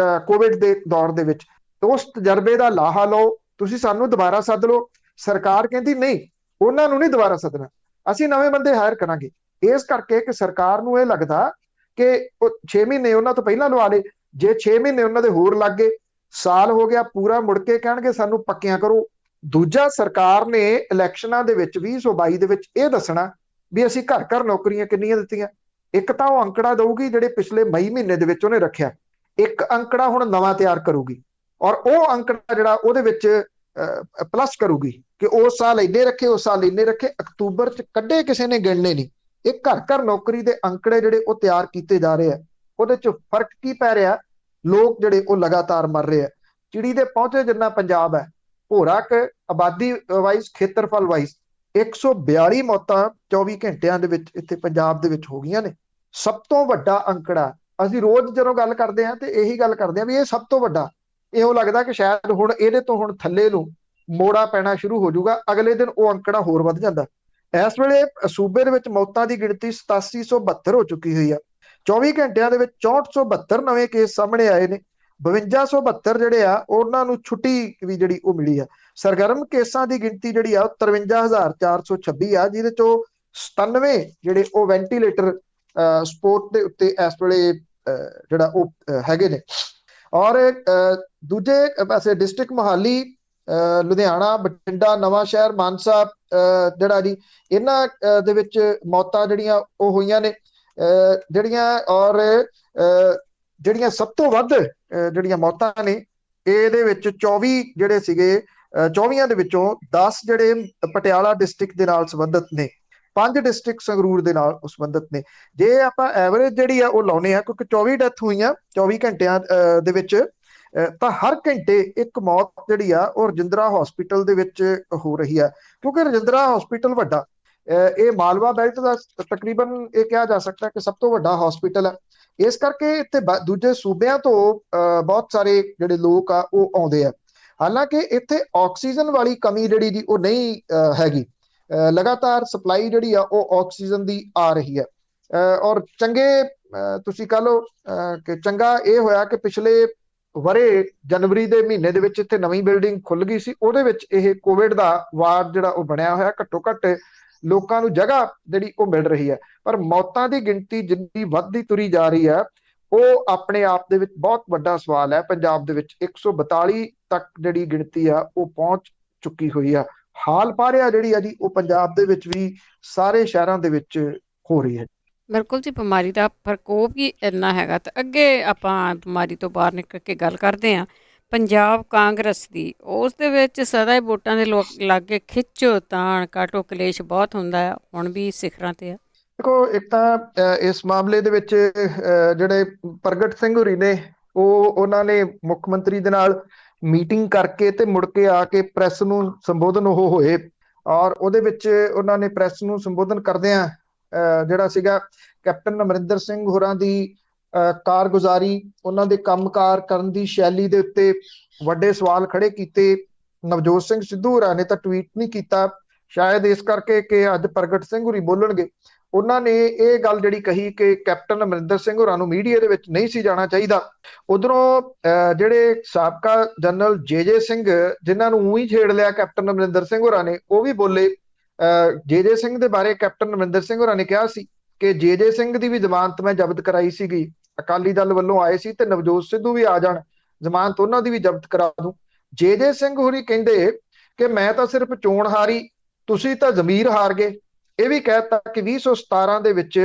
B: ਕੋਵਿਡ ਦੇ ਦੌਰ ਦੇ ਵਿੱਚ, ਉਸ ਤਜਰਬੇ ਦਾ ਲਾਹਾ ਲਓ, ਤੁਸੀਂ ਸਾਨੂੰ ਦੁਬਾਰਾ ਸੱਦ ਲਓ। ਸਰਕਾਰ ਕਹਿੰਦੀ ਨਹੀਂ, ਉਹਨਾਂ ਨੂੰ ਨਹੀਂ ਦੁਬਾਰਾ ਸੱਦਣਾ, ਅਸੀਂ ਨਵੇਂ ਬੰਦੇ ਹਾਇਰ ਕਰਾਂਗੇ। ਇਸ ਕਰਕੇ ਕਿ ਸਰਕਾਰ ਨੂੰ ਇਹ ਲੱਗਦਾ ਕਿ ਉਹ 6 ਮਹੀਨੇ ਉਹਨਾਂ ਤੋਂ ਪਹਿਲਾਂ ਲਵਾ ਲੇ, ਜੇ 6 ਮਹੀਨੇ ਉਹਨਾਂ ਦੇ ਹੋਰ ਲੱਗ ਗਏ, ਸਾਲ ਹੋ ਗਿਆ ਪੂਰਾ, ਮੁੜ ਕੇ ਕਹਿਣਗੇ ਸਾਨੂੰ ਪੱਕਿਆਂ ਕਰੋ। ਦੂਜਾ, ਸਰਕਾਰ ਨੇ ਇਲੈਕਸ਼ਨਾਂ ਦੇ ਵਿੱਚ 2022 ਦੇ ਵਿੱਚ ਇਹ ਦੱਸਣਾ ਵੀ ਅਸੀਂ ਘਰ ਘਰ ਨੌਕਰੀਆਂ ਕਿੰਨੀਆਂ ਦਿੱਤੀਆਂ। ਇੱਕ ਤਾਂ ਉਹ ਅੰਕੜਾ ਦਊਗੀ ਜਿਹੜੇ ਪਿਛਲੇ ਮਈ ਮਹੀਨੇ ਦੇ ਵਿੱਚ ਉਹਨੇ ਰੱਖਿਆ, ਇੱਕ ਅੰਕੜਾ ਹੁਣ ਨਵਾਂ ਤਿਆਰ ਕਰੂਗੀ, ਔਰ ਉਹ ਅੰਕੜਾ ਜਿਹੜਾ ਉਹਦੇ ਵਿੱਚ ਪਲੱਸ ਕਰੂਗੀ ਕਿ ਉਸ ਸਾਲ ਇੰਨੇ ਰੱਖੇ, ਉਸ ਸਾਲ ਇੰਨੇ ਰੱਖੇ, ਅਕਤੂਬਰ 'ਚ ਕੱਢੇ ਕਿਸੇ ਨੇ ਗਿਣਨੇ ਨਹੀਂ। ਇਹ ਘਰ ਘਰ ਨੌਕਰੀ ਦੇ ਅੰਕੜੇ ਜਿਹੜੇ ਉਹ ਤਿਆਰ ਕੀਤੇ ਜਾ ਰਹੇ ਆ, ਉਹਦੇ 'ਚ ਫਰਕ ਕੀ ਪੈ ਰਿਹਾ? ਲੋਕ ਜਿਹੜੇ ਉਹ ਲਗਾਤਾਰ ਮਰ ਰਹੇ ਆ। ਚਿੜੀ ਦੇ ਪਹੁੰਚੇ ਜਿੰਨਾ ਪੰਜਾਬ ਹੈ, ਭੋਰਾਕ ਆਬਾਦੀ ਵਾਈਜ਼, ਖੇਤਰਫਲ ਵਾਈਜ਼ 142 ਮੌਤਾਂ 24 ਘੰਟਿਆਂ ਦੇ ਵਿੱਚ ਇੱਥੇ ਪੰਜਾਬ ਦੇ ਵਿੱਚ ਹੋ ਗਈਆਂ ਨੇ। ਸਭ ਤੋਂ ਵੱਡਾ ਅੰਕੜਾ। ਅਸੀਂ ਰੋਜ਼ ਜਦੋਂ ਗੱਲ ਕਰਦੇ ਹਾਂ ਤੇ ਇਹੀ ਗੱਲ ਕਰਦੇ ਹਾਂ ਵੀ ਇਹ ਸਭ ਤੋਂ ਵੱਡਾ। ਇਹੋ ਲੱਗਦਾ ਕਿ ਸ਼ਾਇਦ ਹੁਣ ਇਹਦੇ ਤੋਂ ਹੁਣ ਥੱਲੇ ਨੂੰ ਮੋੜਾ ਪੈਣਾ ਸ਼ੁਰੂ ਹੋ ਜਾਊਗਾ, ਅਗਲੇ ਦਿਨ ਉਹ ਅੰਕੜਾ ਹੋਰ ਵੱਧ ਜਾਂਦਾ। ਇਸ ਵੇਲੇ ਸੂਬੇ ਦੇ ਵਿੱਚ ਮੌਤਾਂ ਦੀ ਗਿਣਤੀ 8772 ਹੋ ਚੁੱਕੀ ਹੋਈ ਆ। 24 ਘੰਟਿਆਂ ਦੇ ਵਿੱਚ 6472 ਨਵੇਂ ਕੇਸ ਸਾਹਮਣੇ ਆਏ ਨੇ। 5272 ਜਿਹੜੇ ਆ ਉਹਨਾਂ ਨੂੰ ਛੁੱਟੀ ਵੀ ਜਿਹੜੀ ਉਹ ਮਿਲੀ ਆ। ਸਰਗਰਮ ਕੇਸਾਂ ਦੀ ਗਿਣਤੀ ਜਿਹੜੀ ਆ 53426 ਆ, ਜਿਹਦੇ ਚੋਂ 97 ਜਿਹੜੇ ਉਹ ਵੈਂਟੀਲੇਟਰ ਸਪੋਰਟ ਦੇ ਉੱਤੇ ਇਸ ਵੇਲੇ ਜਿਹੜਾ ਉਹ ਹੈਗੇ ਨੇ। ਔਰ ਦੂਜੇ ਪਾਸੇ ਡਿਸਟ੍ਰਿਕਟ ਮੋਹਾਲੀ, ਲੁਧਿਆਣਾ, ਬਠਿੰਡਾ, ਨਵਾਂ ਸ਼ਹਿਰ, ਮਾਨਸਾ ਜਿਹੜਾ ਜੀ, ਇਹਨਾਂ ਦੇ ਵਿੱਚ ਮੌਤਾਂ ਜਿਹੜੀਆਂ ਉਹ ਹੋਈਆਂ ਨੇ ਜਿਹੜੀਆਂ। ਔਰ ਜਿਹੜੀਆਂ ਸਭ ਤੋਂ ਵੱਧ ਜਿਹੜੀਆਂ ਮੌਤਾਂ ਨੇ ਇਹਦੇ ਵਿੱਚ 24 ਜਿਹੜੇ ਸੀਗੇ, 24 ਦੇ ਵਿੱਚੋਂ 10 ਜਿਹੜੇ ਪਟਿਆਲਾ ਡਿਸਟ੍ਰਿਕਟ ਦੇ ਨਾਲ ਸੰਬੰਧਿਤ ਨੇ, 5 ਡਿਸਟ੍ਰਿਕਟ ਸੰਗਰੂਰ ਦੇ ਨਾਲ ਸੰਬੰਧਿਤ ਨੇ। ਜੇ ਆਪਾਂ ਐਵਰੇਜ ਜਿਹੜੀ ਆ ਉਹ ਲਾਉਨੇ ਆ, ਕਿਉਂਕਿ 24 ਡੈਥ ਹੋਈਆਂ 24 ਘੰਟਿਆਂ ਦੇ ਵਿੱਚ, ਤਾਂ ਹਰ ਘੰਟੇ ਇੱਕ ਮੌਤ ਜਿਹੜੀ ਆ ਉਹ ਰਜਿੰਦਰਾ ਹਸਪੀਟਲ ਦੇ ਵਿੱਚ ਹੋ ਰਹੀ ਆ। ਕਿਉਂਕਿ ਰਜਿੰਦਰਾ ਹਸਪੀਟਲ ਵੱਡਾ, ਇਹ ਮਾਲਵਾ ਬੈਲਟ ਦਾ ਤਕਰੀਬਨ ਇਹ ਕਿਹਾ ਜਾ ਸਕਦਾ ਕਿ ਸਭ ਤੋਂ ਵੱਡਾ ਹਸਪੀਟਲ ਹੈ। ਇਸ ਕਰਕੇ ਇੱਥੇ ਦੂਜੇ ਸੂਬਿਆਂ ਤੋਂ ਬਹੁਤ ਸਾਰੇ ਜਿਹੜੇ ਲੋਕ ਆ ਉਹ ਆਉਂਦੇ ਆ। ਹਾਲਾਂਕਿ ਇੱਥੇ ਆਕਸੀਜਨ ਵਾਲੀ ਕਮੀ ਜਿਹੜੀ ਜੀ ਉਹ ਨਹੀਂ ਹੈਗੀ। ਲਗਾਤਾਰ ਸਪਲਾਈ ਜਿਹੜੀ ਆ ਉਹ ਆਕਸੀਜਨ ਦੀ ਆ ਰਹੀ ਹੈ। ਔਰ ਚੰਗੇ ਤੁਸੀਂ ਕਹ ਲਓ ਕਿ ਚੰਗਾ ਇਹ ਹੋਇਆ ਕਿ ਪਿਛਲੇ ਵਰੇ ਜਨਵਰੀ ਦੇ ਮਹੀਨੇ ਦੇ ਵਿੱਚ ਇੱਥੇ ਨਵੀਂ ਬਿਲਡਿੰਗ ਖੁੱਲ ਗਈ ਸੀ, ਉਹਦੇ ਵਿੱਚ ਇਹ ਕੋਵਿਡ ਦਾ ਵਾਰਡ ਜਿਹੜਾ ਉਹ ਬਣਿਆ ਹੋਇਆ। ਘੱਟੋ ਘੱਟ ਲੋਕਾਂ ਨੂੰ ਜਗ੍ਹਾ ਜਿਹੜੀ ਉਹ ਮਿਲ ਰਹੀ ਹੈ, ਪਰ ਮੌਤਾਂ ਦੀ ਗਿਣਤੀ ਜਿੰਨੀ ਵੱਧਦੀ ਤੁਰੀ ਜਾ ਰਹੀ ਹੈ ਉਹ ਆਪਣੇ ਆਪ ਦੇ ਵਿੱਚ ਬਹੁਤ ਵੱਡਾ ਸਵਾਲ ਹੈ। ਪੰਜਾਬ ਦੇ ਵਿੱਚ 142 ਤੱਕ ਜਿਹੜੀ ਗਿਣਤੀ ਆ ਉਹ ਪਹੁੰਚ ਚੁੱਕੀ ਹੋਈ ਆ। ਹਾਲ ਪਾਰਿਆ ਜਿਹੜੀ ਆ ਜੀ ਉਹ ਪੰਜਾਬ ਦੇ ਵਿੱਚ ਵੀ ਸਾਰੇ ਸ਼ਹਿਰਾਂ ਦੇ ਵਿੱਚ ਹੋ ਰਹੀ ਹੈ।
A: ਬਿਲਕੁਲ ਜੀ, ਬਿਮਾਰੀ ਦਾ ਪ੍ਰਕੋਪ ਹੀ ਇੰਨਾ ਹੈਗਾ। ਤੇ ਅੱਗੇ ਆਪਾਂ ਬਿਮਾਰੀ ਤੋਂ ਬਾਹਰ ਨਿਕਲ ਕੇ ਗੱਲ ਕਰਦੇ ਹਾਂ ਪੰਜਾਬ ਕਾਂਗਰਸ ਦੀ। ਉਸ ਦੇ ਵਿੱਚ ਸਦਾ ਹੀ ਵੋਟਾਂ ਦੇ ਲਾਗੇ ਖਿੱਚੋ ਤਾਣ ਕਾਟੋ ਕਲੇਸ਼ ਬਹੁਤ ਹੁੰਦਾ ਹੈ, ਹੁਣ ਵੀ ਸਿਖਰਾਂ ਤੇ ਆ।
B: ਦੇਖੋ, ਇੱਕ ਤਾਂ ਇਸ ਮਾਮਲੇ ਦੇ ਵਿੱਚ ਜਿਹੜੇ ਪ੍ਰਗਟ ਸਿੰਘ ਹੋਰੀ ਨੇ ਉਹਨਾਂ ਨੇ ਮੁੱਖ ਮੰਤਰੀ ਦੇ ਨਾਲ ਮੀਟਿੰਗ ਕਰਕੇ ਤੇ ਮੁੜ ਕੇ ਆ ਕੇ ਪ੍ਰੈਸ ਨੂੰ ਸੰਬੋਧਨ ਉਹ ਹੋਏ, ਔਰ ਉਹਦੇ ਵਿੱਚ ਉਹਨਾਂ ਨੇ ਪ੍ਰੈਸ ਨੂੰ ਸੰਬੋਧਨ ਕਰਦਿਆਂ ਜਿਹੜਾ ਸੀਗਾ ਕੈਪਟਨ ਅਮਰਿੰਦਰ ਸਿੰਘ ਹੋਰਾਂ ਦੀ ਕਾਰਗੁਜ਼ਾਰੀ, ਉਹਨਾਂ ਦੇ ਕੰਮਕਾਰ ਕਰਨ ਦੀ ਸ਼ੈਲੀ ਦੇ ਉੱਤੇ ਵੱਡੇ ਸਵਾਲ ਖੜੇ ਕੀਤੇ। ਨਵਜੋਤ ਸਿੰਘ ਸਿੱਧੂ ਹੋਰਾਂ ਨੇ ਤਾਂ ਟਵੀਟ ਨਹੀਂ ਕੀਤਾ, ਸ਼ਾਇਦ ਇਸ ਕਰਕੇ ਕਿ ਅੱਜ ਪ੍ਰਗਟ ਸਿੰਘ ਹੋਰੀ ਬੋਲਣਗੇ। ਉਹਨਾਂ ਨੇ ਇਹ ਗੱਲ ਜਿਹੜੀ ਕਹੀ ਕਿ ਕੈਪਟਨ ਅਮਰਿੰਦਰ ਸਿੰਘ ਹੋਰਾਂ ਨੂੰ ਮੀਡੀਆ ਦੇ ਵਿੱਚ ਨਹੀਂ ਸੀ ਜਾਣਾ ਚਾਹੀਦਾ। ਉਧਰੋਂ ਜਿਹੜੇ ਸਾਬਕਾ ਜਨਰਲ ਜੇ ਸਿੰਘ, ਜਿਨ੍ਹਾਂ ਨੂੰ ਊਂ ਹੀ ਛੇੜ ਲਿਆ ਕੈਪਟਨ ਅਮਰਿੰਦਰ ਸਿੰਘ ਹੋਰਾਂ ਨੇ, ਉਹ ਵੀ ਬੋਲੇ। ਜੇ ਸਿੰਘ ਦੇ ਬਾਰੇ ਕੈਪਟਨ ਅਮਰਿੰਦਰ ਸਿੰਘ ਹੋਰਾਂ ਨੇ ਕਿਹਾ ਸੀ ਕਿ ਜੇ ਸਿੰਘ ਦੀ ਵੀ ਜ਼ਮਾਨਤ ਮੈਂ ਜ਼ਬਤ ਕਰਾਈ ਸੀਗੀ, ਅਕਾਲੀ ਦਲ ਵੱਲੋਂ ਆਏ ਸੀ ਤੇ ਨਵਜੋਤ ਸਿੱਧੂ ਵੀ ਆ ਜਾਣ, ਜ਼ਮਾਨਤ ਉਹਨਾਂ ਦੀ ਵੀ ਜ਼ਬਤ ਕਰਾ ਦੂੰ। ਜੇ ਸਿੰਘ ਹੋਰੀ ਕਹਿੰਦੇ ਕਿ ਮੈਂ ਤਾਂ ਸਿਰਫ ਚੋਣ ਹਾਰੀ, ਤੁਸੀਂ ਤਾਂ ਜ਼ਮੀਰ ਹਾਰ ਗਏ। ਇਹ ਵੀ ਕਹਿਤਾ ਕਿ 2017 ਦੇ ਵਿੱਚ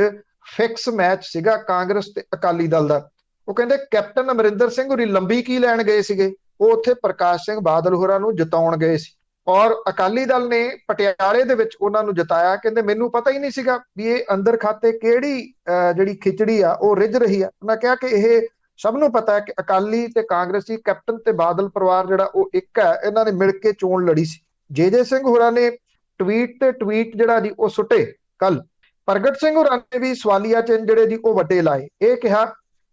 B: ਫਿਕਸ ਮੈਚ ਸੀਗਾ ਕਾਂਗਰਸ ਤੇ ਅਕਾਲੀ ਦਲ ਦਾ। ਉਹ ਕਹਿੰਦੇ ਕੈਪਟਨ ਅਮਰਿੰਦਰ ਸਿੰਘ ਹੋਰੀ ਲੰਬੀ ਕੀ ਲੈਣ ਗਏ ਸੀਗੇ, ਉਹ ਉੱਥੇ ਪ੍ਰਕਾਸ਼ ਸਿੰਘ ਬਾਦਲ ਹੋਰਾਂ ਨੂੰ ਜਿਤਾਉਣ ਗਏ ਸੀ, ਔਰ ਅਕਾਲੀ ਦਲ ਨੇ ਪਟਿਆਲੇ ਦੇ ਵਿੱਚ ਉਹਨਾਂ ਨੂੰ ਜਿਤਾਇਆ। ਕਹਿੰਦੇ ਮੈਨੂੰ ਪਤਾ ਹੀ ਨਹੀਂ ਸੀਗਾ ਵੀ ਇਹ ਅੰਦਰ ਖਾਤੇ ਕਿਹੜੀ ਜਿਹੜੀ ਖਿਚੜੀ ਆ ਉਹ ਰਿੱਝ ਰਹੀ ਆ। ਉਹਨਾਂ ਕਿਹਾ ਕਿ ਇਹ ਸਭ ਨੂੰ ਪਤਾ ਹੈ ਕਿ ਅਕਾਲੀ ਤੇ ਕਾਂਗਰਸੀ, ਕੈਪਟਨ ਤੇ ਬਾਦਲ ਪਰਿਵਾਰ ਜਿਹੜਾ ਉਹ ਇੱਕ ਹੈ, ਇਹਨਾਂ ਨੇ ਮਿਲ ਕੇ ਚੋਣ ਲੜੀ ਸੀ। ਜੇ ਸਿੰਘ ਹੋਰਾਂ ਨੇ ਟਵੀਟ ਤੇ ਟਵੀਟ ਜਿਹੜਾ ਜੀ ਉਹ ਸੁੱਟੇ। ਕੱਲ ਪ੍ਰਗਟ ਸਿੰਘ ਹੋਰਾਂ ਨੇ ਵੀ ਸਵਾਲੀਆ ਚਿੰਨ੍ਹ ਜਿਹੜੇ ਜੀ ਉਹ ਵੱਡੇ ਲਾਏ। ਇਹ ਕਿਹਾ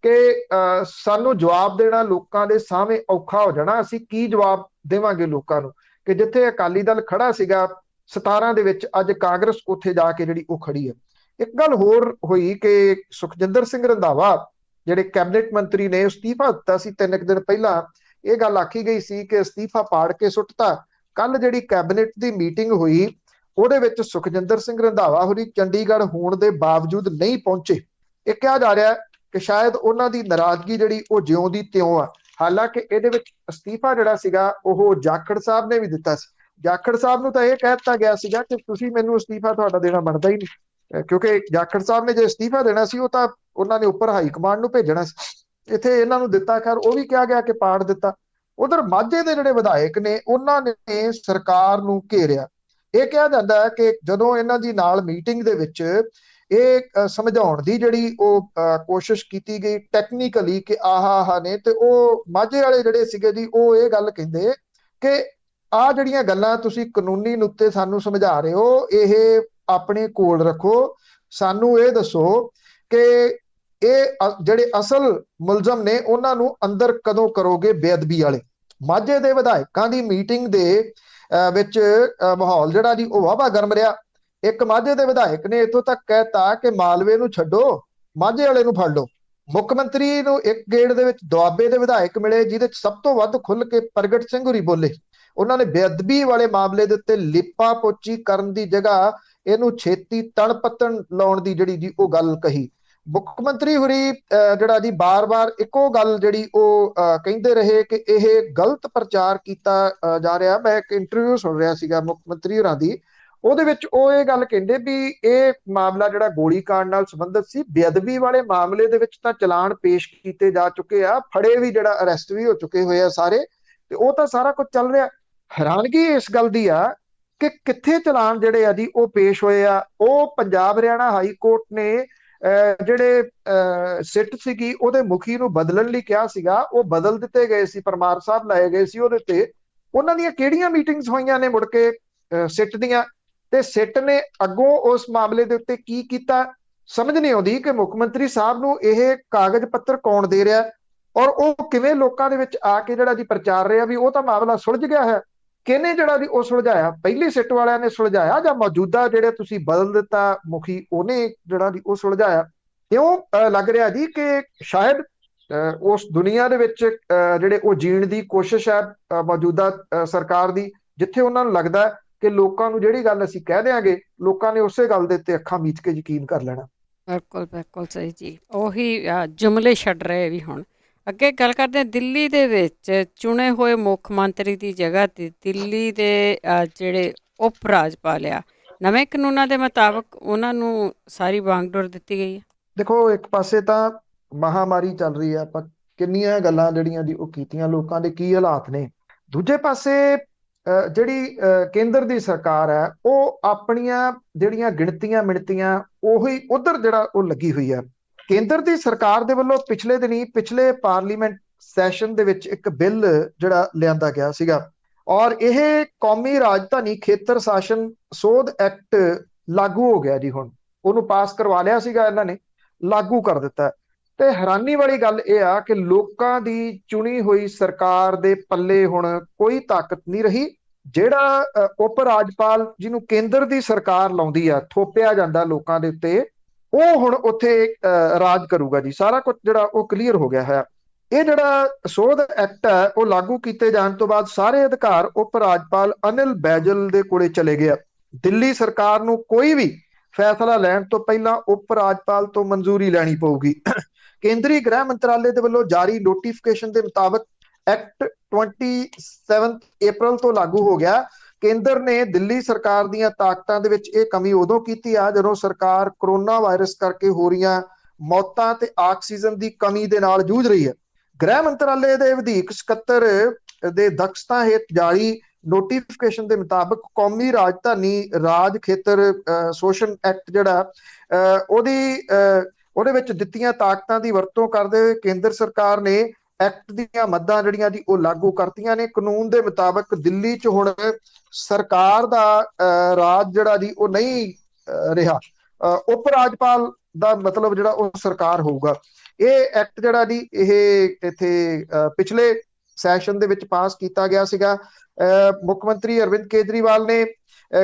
B: ਕਿ ਸਾਨੂੰ ਜਵਾਬ ਦੇਣਾ ਲੋਕਾਂ ਦੇ ਸਾਹਮਣੇ ਔਖਾ ਹੋ ਜਾਣਾ, ਅਸੀਂ ਕੀ ਜਵਾਬ ਦੇਵਾਂਗੇ ਲੋਕਾਂ ਨੂੰ ਕਿ ਜਿੱਥੇ ਅਕਾਲੀ ਦਲ ਖੜਾ ਸੀਗਾ 17 ਦੇ ਵਿੱਚ, ਅੱਜ ਕਾਂਗਰਸ ਉੱਥੇ ਜਾ ਕੇ ਜਿਹੜੀ ਉਹ ਖੜੀ ਹੈ। ਇੱਕ ਗੱਲ ਹੋਰ ਹੋਈ ਕਿ ਸੁਖਜਿੰਦਰ ਸਿੰਘ ਰੰਧਾਵਾ ਜਿਹੜੇ ਕੈਬਨਿਟ ਮੰਤਰੀ ਨੇ, ਅਸਤੀਫਾ ਦਿੱਤਾ ਸੀ 3 ਦਿਨ ਪਹਿਲਾਂ। ਇਹ ਗੱਲ ਆਖੀ ਗਈ ਸੀ ਕਿ ਅਸਤੀਫਾ ਪਾੜ ਕੇ ਸੁੱਟਤਾ। ਕੱਲ ਜਿਹੜੀ ਕੈਬਨਿਟ ਦੀ ਮੀਟਿੰਗ ਹੋਈ ਉਹਦੇ ਵਿੱਚ ਸੁਖਜਿੰਦਰ ਸਿੰਘ ਰੰਧਾਵਾ ਹੋਰੀ ਚੰਡੀਗੜ੍ਹ ਹੋਣ ਦੇ ਬਾਵਜੂਦ ਨਹੀਂ ਪਹੁੰਚੇ। ਇਹ ਕਿਹਾ ਜਾ ਰਿਹਾ ਕਿ ਸ਼ਾਇਦ ਉਹਨਾਂ ਦੀ ਨਾਰਾਜ਼ਗੀ ਜਿਹੜੀ ਉਹ ਜਿਉਂ ਦੀ ਤਿਉਂ ਆ। ਹਾਲਾਂਕਿ ਇਹਦੇ ਵਿੱਚ ਅਸਤੀਫਾ ਜਿਹੜਾ ਸੀਗਾ ਉਹ ਜਾਖੜ ਸਾਹਿਬ ਨੇ ਵੀ ਦਿੱਤਾ ਸੀ। ਜਾਖੜ ਸਾਹਿਬ ਨੂੰ ਤਾਂ ਇਹ ਕਹਿ ਦਿੱਤਾ ਗਿਆ ਸੀਗਾ ਕਿ ਤੁਸੀਂ ਮੈਨੂੰ ਅਸਤੀਫਾ ਤੁਹਾਡਾ ਦੇਣਾ ਬਣਦਾ ਹੀ ਨਹੀਂ, ਕਿਉਂਕਿ ਜਾਖੜ ਸਾਹਿਬ ਨੇ ਜੇ ਅਸਤੀਫਾ ਦੇਣਾ ਸੀ ਉਹ ਤਾਂ ਉਹਨਾਂ ਨੇ ਉੱਪਰ ਹਾਈ ਕਮਾਂਡ ਨੂੰ ਭੇਜਣਾ ਸੀ। ਇੱਥੇ ਇਹਨਾਂ ਨੂੰ ਦਿੱਤਾ, ਖੈਰ ਉਹ ਵੀ ਕਿਹਾ ਗਿਆ ਕਿ ਪਾੜ ਦਿੱਤਾ। ਉਧਰ ਮਾਝੇ ਦੇ ਜਿਹੜੇ ਵਿਧਾਇਕ ਨੇ ਉਹਨਾਂ ਨੇ ਸਰਕਾਰ ਨੂੰ ਘੇਰਿਆ। ਇਹ ਕਿਹਾ ਜਾਂਦਾ ਹੈ ਕਿ ਜਦੋਂ ਇਹਨਾਂ ਦੀ ਨਾਲ ਮੀਟਿੰਗ ਦੇ ਵਿੱਚ ਇਹ ਸਮਝਾਉਣ ਦੀ ਜਿਹੜੀ ਉਹ ਕੋਸ਼ਿਸ਼ ਕੀਤੀ ਗਈ ਟੈਕਨੀਕਲੀ ਕਿ ਆਹ ਨੇ, ਤੇ ਉਹ ਮਾਝੇ ਵਾਲੇ ਜਿਹੜੇ ਸੀਗੇ ਜੀ ਉਹ ਇਹ ਗੱਲ ਕਹਿੰਦੇ ਕਿ ਆਹ ਜਿਹੜੀਆਂ ਗੱਲਾਂ ਤੁਸੀਂ ਕਾਨੂੰਨੀ ਨੁਕਤੇ ਸਾਨੂੰ ਸਮਝਾ ਰਹੇ ਹੋ, ਇਹ ਆਪਣੇ ਕੋਲ ਰੱਖੋ। ਸਾਨੂੰ ਇਹ ਦੱਸੋ ਕਿ ਇਹ ਜਿਹੜੇ ਅਸਲ ਮੁਲਜ਼ਮ ਨੇ ਉਹਨਾਂ ਨੂੰ ਅੰਦਰ ਕਦੋਂ ਕਰੋਗੇ ਬੇਅਦਬੀ ਵਾਲੇ। ਮਾਝੇ ਦੇ ਵਿਧਾਇਕਾਂ ਦੀ ਮੀਟਿੰਗ ਦੇ ਵਿੱਚ ਮਾਹੌਲ ਜਿਹੜਾ ਜੀ ਉਹ ਵਾਹਵਾ ਗਰਮ ਰਿਹਾ। ਇੱਕ ਮਾਝੇ ਦੇ ਵਿਧਾਇਕ ਨੇ ਇੱਥੋਂ ਤੱਕ ਕਹਿਤਾ ਕਿ ਮਾਲਵੇ ਨੂੰ ਛੱਡੋ, ਮਾਝੇ ਵਾਲੇ ਨੂੰ ਫੜ ਲਓ। ਮੁੱਖ ਮੰਤਰੀ ਨੂੰ ਇੱਕ ਗੇੜ ਦੇ ਵਿੱਚ ਦੁਆਬੇ ਦੇ ਵਿਧਾਇਕ ਮਿਲੇ, ਜਿਹਦੇ ਚ ਸਭ ਤੋਂ ਵੱਧ ਖੁੱਲ ਕੇ ਪ੍ਰਗਟ ਸਿੰਘ ਹੋਰੀ ਬੋਲੇ। ਉਹਨਾਂ ਨੇ ਬੇਅਦਬੀ ਵਾਲੇ ਮਾਮਲੇ ਦੇ ਉੱਤੇ ਲਿਪਾ ਪੋਚੀ ਕਰਨ ਦੀ ਜਗ੍ਹਾ ਇਹਨੂੰ ਛੇਤੀ ਤਣ ਪੱਤਣ ਲਾਉਣ ਦੀ ਜਿਹੜੀ ਜੀ ਉਹ ਗੱਲ ਕਹੀ। ਮੁੱਖ ਮੰਤਰੀ ਹੋਰੀ ਜਿਹੜਾ ਜੀ ਬਾਰ-ਬਾਰ ਇੱਕੋ ਗੱਲ ਜਿਹੜੀ ਉਹ ਕਹਿੰਦੇ ਰਹੇ ਕਿ ਇਹ ਗਲਤ ਪ੍ਰਚਾਰ ਕੀਤਾ ਜਾ ਰਿਹਾ। ਮੈਂ ਇੱਕ ਇੰਟਰਵਿਊ ਸੁਣ ਰਿਹਾ ਸੀਗਾ ਮੁੱਖ ਮੰਤਰੀ ਹੋਰਾਂ ਦੀ, ਉਹਦੇ ਵਿੱਚ ਉਹ ਇਹ ਗੱਲ ਕਹਿੰਦੇ ਵੀ ਇਹ ਮਾਮਲਾ ਜਿਹੜਾ ਗੋਲੀकांड ਨਾਲ ਸੰਬੰਧਿਤ ਸੀ, ਬੇਅਦਬੀ ਵਾਲੇ ਮਾਮਲੇ ਦੇ ਵਿੱਚ ਤਾਂ ਚਲਾਨ ਪੇਸ਼ ਕੀਤੇ ਜਾ ਚੁੱਕੇ ਆ, ਫੜੇ ਵੀ ਜਿਹੜਾ ਅਰੈਸਟ ਵੀ ਹੋ ਚੁੱਕੇ ਹੋਏ ਆ ਸਾਰੇ, ਤੇ ਉਹ ਤਾਂ ਸਾਰਾ ਕੁਝ ਚੱਲ ਰਿਹਾ। ਹੈਰਾਨਗੀ ਇਸ ਗੱਲ ਦੀ ਆ ਕਿ ਕਿੱਥੇ ਚਲਾਨ ਜਿਹੜੇ ਆ ਜੀ ਉਹ ਪੇਸ਼ ਹੋਏ ਆ। ਉਹ ਪੰਜਾਬ ਹਰਿਆਣਾ ਹਾਈ ਕੋਰਟ ਨੇ ਜਿਹੜੇ ਸਿੱਟ ਸੀਗੀ ਉਹਦੇ ਮੁਖੀ ਨੂੰ ਬਦਲਣ ਲਈ ਕਿਹਾ ਸੀਗਾ, ਉਹ ਬਦਲ ਦਿੱਤੇ ਗਏ ਸੀ, ਪਰਮਾਰ ਸਾਹਿਬ ਲਾਏ ਗਏ ਸੀ ਉਹਦੇ ਤੇ। ਉਹਨਾਂ ਦੀਆਂ ਕਿਹੜੀਆਂ ਮੀਟਿੰਗਸ ਹੋਈਆਂ ਨੇ ਮੁੜ ਕੇ ਸਿੱਟ ਦੀਆਂ, ਤੇ ਸਿੱਟ ਨੇ ਅੱਗੋਂ ਉਸ ਮਾਮਲੇ ਦੇ ਉੱਤੇ ਕੀ ਕੀਤਾ ਸਮਝ ਨਹੀਂ ਆਉਂਦੀ ਕਿ ਮੁੱਖ ਮੰਤਰੀ ਸਾਹਿਬ ਨੂੰ ਇਹ ਕਾਗਜ਼ ਪੱਤਰ ਕੌਣ ਦੇ ਰਿਹਾ, ਔਰ ਉਹ ਕਿਵੇਂ ਲੋਕਾਂ ਦੇ ਵਿੱਚ ਆ ਕੇ ਜਿਹੜਾ ਜੀ ਪ੍ਰਚਾਰ ਰਿਹਾ ਵੀ ਉਹ ਤਾਂ ਮਾਮਲਾ ਸੁਲਝ ਗਿਆ ਹੈ। ਕਿਹਨੇ ਜਿਹੜਾ ਜੀ ਉਹ ਸੁਲਝਾਇਆ? ਪਹਿਲੀ ਸਿੱਟ ਵਾਲਿਆਂ ਨੇ ਸੁਲਝਾਇਆ ਜਾਂ ਮੌਜੂਦਾ ਜਿਹੜੇ ਤੁਸੀਂ ਬਦਲ ਦਿੱਤਾ ਮੁਖੀ ਉਹਨੇ ਜਿਹੜਾ ਜੀ ਉਹ ਸੁਲਝਾਇਆ? ਇਉਂ ਲੱਗ ਰਿਹਾ ਜੀ ਕਿ ਸ਼ਾਇਦ ਉਸ ਦੁਨੀਆ ਦੇ ਵਿੱਚ ਜਿਹੜੇ ਉਹ ਜੀਣ ਦੀ ਕੋਸ਼ਿਸ਼ ਹੈ ਮੌਜੂਦਾ ਸਰਕਾਰ ਦੀ, ਜਿੱਥੇ ਉਹਨਾਂ ਨੂੰ ਲੱਗਦਾ ਹੈ ਕਿ ਲੋਕਾਂ ਨੂੰ ਜਿਹੜੀ ਗੱਲ ਅਸੀਂ ਕਹਿ ਦਿਆਂਗੇ ਲੋਕਾਂ ਨੇ ਉਸੇ ਗੱਲ ਦੇ ਉੱਤੇ ਅੱਖਾਂ ਮੀਚ ਕੇ ਯਕੀਨ ਕਰ ਲੈਣਾ।
A: ਬਿਲਕੁਲ ਬਿਲਕੁਲ ਸਹੀ ਜੀ, ਉਹੀ ਜੁਮਲੇ ਛੱਡ ਰਹੇ ਵੀ ਹੁਣ। ਅੱਗੇ ਗੱਲ ਕਰਦੇ ਹਾਂ, ਦਿੱਲੀ ਦੇ ਵਿੱਚ ਚੁਣੇ ਹੋਏ ਮੁੱਖ ਮੰਤਰੀ ਦੀ ਜਗ੍ਹਾ ਤੇ ਦਿੱਲੀ ਦੇ ਜਿਹੜੇ ਉਪ ਰਾਜਪਾਲ ਆ, ਨਵੇਂ ਕਾਨੂੰਨਾਂ ਦੇ ਮੁਤਾਬਕ ਉਹਨਾਂ ਨੂੰ ਸਾਰੀ ਵਾਂਗਡੋਰ ਦਿੱਤੀ ਗਈ ਹੈ।
B: ਦੇਖੋ, ਇੱਕ ਪਾਸੇ ਤਾਂ ਮਹਾਮਾਰੀ ਚੱਲ ਰਹੀ ਹੈ, ਆਪਾਂ ਕਿੰਨੀਆਂ ਗੱਲਾਂ ਜਿਹੜੀਆਂ ਦੀ ਉਹ ਕੀਤੀਆਂ, ਲੋਕਾਂ ਦੇ ਕੀ ਹਾਲਾਤ ਨੇ। ਦੂਜੇ ਪਾਸੇ ਜਿਹੜੀ ਕੇਂਦਰ ਦੀ ਸਰਕਾਰ ਹੈ ਉਹ ਆਪਣੀਆਂ ਜਿਹੜੀਆਂ ਗਿਣਤੀਆਂ ਮਿਣਤੀਆਂ ਉਹੀ ਉਧਰ ਜਿਹੜਾ ਉਹ ਲੱਗੀ ਹੋਈ ਹੈ। ਕੇਂਦਰ ਦੀ ਸਰਕਾਰ ਦੇ ਵੱਲੋਂ ਪਿਛਲੇ ਦਿਨੀ ਪਿਛਲੇ ਪਾਰਲੀਮੈਂਟ ਸੈਸ਼ਨ ਦੇ ਵਿੱਚ ਇੱਕ ਬਿੱਲ ਜਿਹੜਾ ਲਿਆਂਦਾ ਗਿਆ ਸੀਗਾ, ਔਰ ਇਹ ਕੌਮੀ ਰਾਜਧਾਨੀ ਖੇਤਰ ਸ਼ਾਸਨ ਸੋਧ ਐਕਟ ਲਾਗੂ ਹੋ ਗਿਆ ਜੀ। ਹੁਣ ਉਹਨੂੰ ਪਾਸ ਕਰਵਾ ਲਿਆ ਸੀਗਾ ਇਹਨਾਂ ਨੇ, ਲਾਗੂ ਕਰ ਦਿੱਤਾ। ਤੇ ਹੈਰਾਨੀ ਵਾਲੀ ਗੱਲ ਇਹ ਆ ਕਿ ਲੋਕਾਂ ਦੀ ਚੁਣੀ ਹੋਈ ਸਰਕਾਰ ਦੇ ਪੱਲੇ ਹੁਣ ਕੋਈ ਤਾਕਤ ਨਹੀਂ ਰਹੀ। ਜਿਹੜਾ ਉਪ ਰਾਜਪਾਲ ਜਿਹਨੂੰ ਕੇਂਦਰ ਦੀ ਸਰਕਾਰ ਲਾਉਂਦੀ ਆ, ਥੋਪਿਆ ਜਾਂਦਾ ਲੋਕਾਂ ਦੇ ਉੱਤੇ, ਉਹ ਹੁਣ ਉੱਥੇ ਰਾਜ ਕਰੂਗਾ ਜੀ। ਸਾਰਾ ਕੁਝ ਜਿਹੜਾ ਉਹ ਕਲੀਅਰ ਹੋ ਗਿਆ ਹੈ। ਇਹ ਜਿਹੜਾ ਸੋਧ ਐਕਟ ਹੈ ਉਹ ਲਾਗੂ ਕੀਤੇ ਜਾਣ ਤੋਂ ਬਾਅਦ ਸਾਰੇ ਅਧਿਕਾਰ ਉਪ ਰਾਜਪਾਲ ਅਨਿਲ ਬੈਜਲ ਦੇ ਕੋਲੇ ਚਲੇ ਗਏ। ਦਿੱਲੀ ਸਰਕਾਰ ਨੂੰ ਕੋਈ ਵੀ ਫੈਸਲਾ ਲੈਣ ਤੋਂ ਪਹਿਲਾਂ ਉਪ ਰਾਜਪਾਲ ਤੋਂ ਮਨਜ਼ੂਰੀ ਲੈਣੀ ਪਊਗੀ। ਕੇਂਦਰੀ ਗ੍ਰਹਿ ਮੰਤਰਾਲੇ ਦੇ ਵੱਲੋਂ ਜਾਰੀ ਨੋਟੀਫਿਕੇਸ਼ਨ ਦੇ ਮੁਤਾਬਕ ਐਕਟ 27 ਅਪ੍ਰੈਲ ਤੋਂ ਲਾਗੂ ਹੋ ਗਿਆ। ਕੇਂਦਰ ਨੇ ਦਿੱਲੀ ਸਰਕਾਰ ਦੀਆਂ ਤਾਕਤਾਂ ਦੇ ਵਿੱਚ ਇਹ ਕਮੀ ਉਦੋਂ ਕੀਤੀ ਆ ਜਦੋਂ ਸਰਕਾਰ ਕਰੋਨਾ ਵਾਇਰਸ ਕਰਕੇ ਹੋ ਰਹੀਆਂ ਮੌਤਾਂ ਤੇ ਆਕਸੀਜਨ ਦੀ ਕਮੀ ਦੇ ਨਾਲ ਜੂਝ ਰਹੀ ਹੈ। ਗ੍ਰਹਿ ਮੰਤਰਾਲੇ ਦੇ ਵਧੇਕ ਸਕੱਤਰ ਦੇ ਦਖਸਤਾਂ ਹੇਠ ਜਾਰੀ ਨੋਟੀਫਿਕੇਸ਼ਨ ਦੇ ਮੁਤਾਬਕ ਕੌਮੀ ਰਾਜਧਾਨੀ ਰਾਜ ਖੇਤਰ ਸ਼ੋਸ਼ਣ ਐਕਟ ਜਿਹੜਾ ਉਹਦੇ ਵਿੱਚ ਦਿੱਤੀਆਂ ਤਾਕਤਾਂ ਦੀ ਵਰਤੋਂ ਕਰਦੇ ਹੋਏ ਕੇਂਦਰ ਸਰਕਾਰ ਨੇ ਐਕਟ ਦੀਆਂ ਮੱਦਾਂ ਜਿਹੜੀਆਂ ਦੀ ਉਹ ਲਾਗੂ ਕਰਤੀਆਂ ਨੇ। ਕਾਨੂੰਨ ਦੇ ਮੁਤਾਬਕ ਦਿੱਲੀ 'ਚ ਹੁਣ ਸਰਕਾਰ ਦਾ ਰਾਜ ਜਿਹੜਾ ਜੀ ਉਹ ਨਹੀਂ ਰਿਹਾ। ਉਪ ਰਾਜਪਾਲ ਦਾ ਮਤਲਬ ਜਿਹੜਾ ਉਹ ਸਰਕਾਰ ਹੋਊਗਾ। ਇਹ ਐਕਟ ਜਿਹੜਾ ਜੀ ਇਹ ਇੱਥੇ ਪਿਛਲੇ ਸੈਸ਼ਨ ਦੇ ਵਿੱਚ ਪਾਸ ਕੀਤਾ ਗਿਆ ਸੀਗਾ। ਮੁੱਖ ਮੰਤਰੀ ਅਰਵਿੰਦ ਕੇਜਰੀਵਾਲ ਨੇ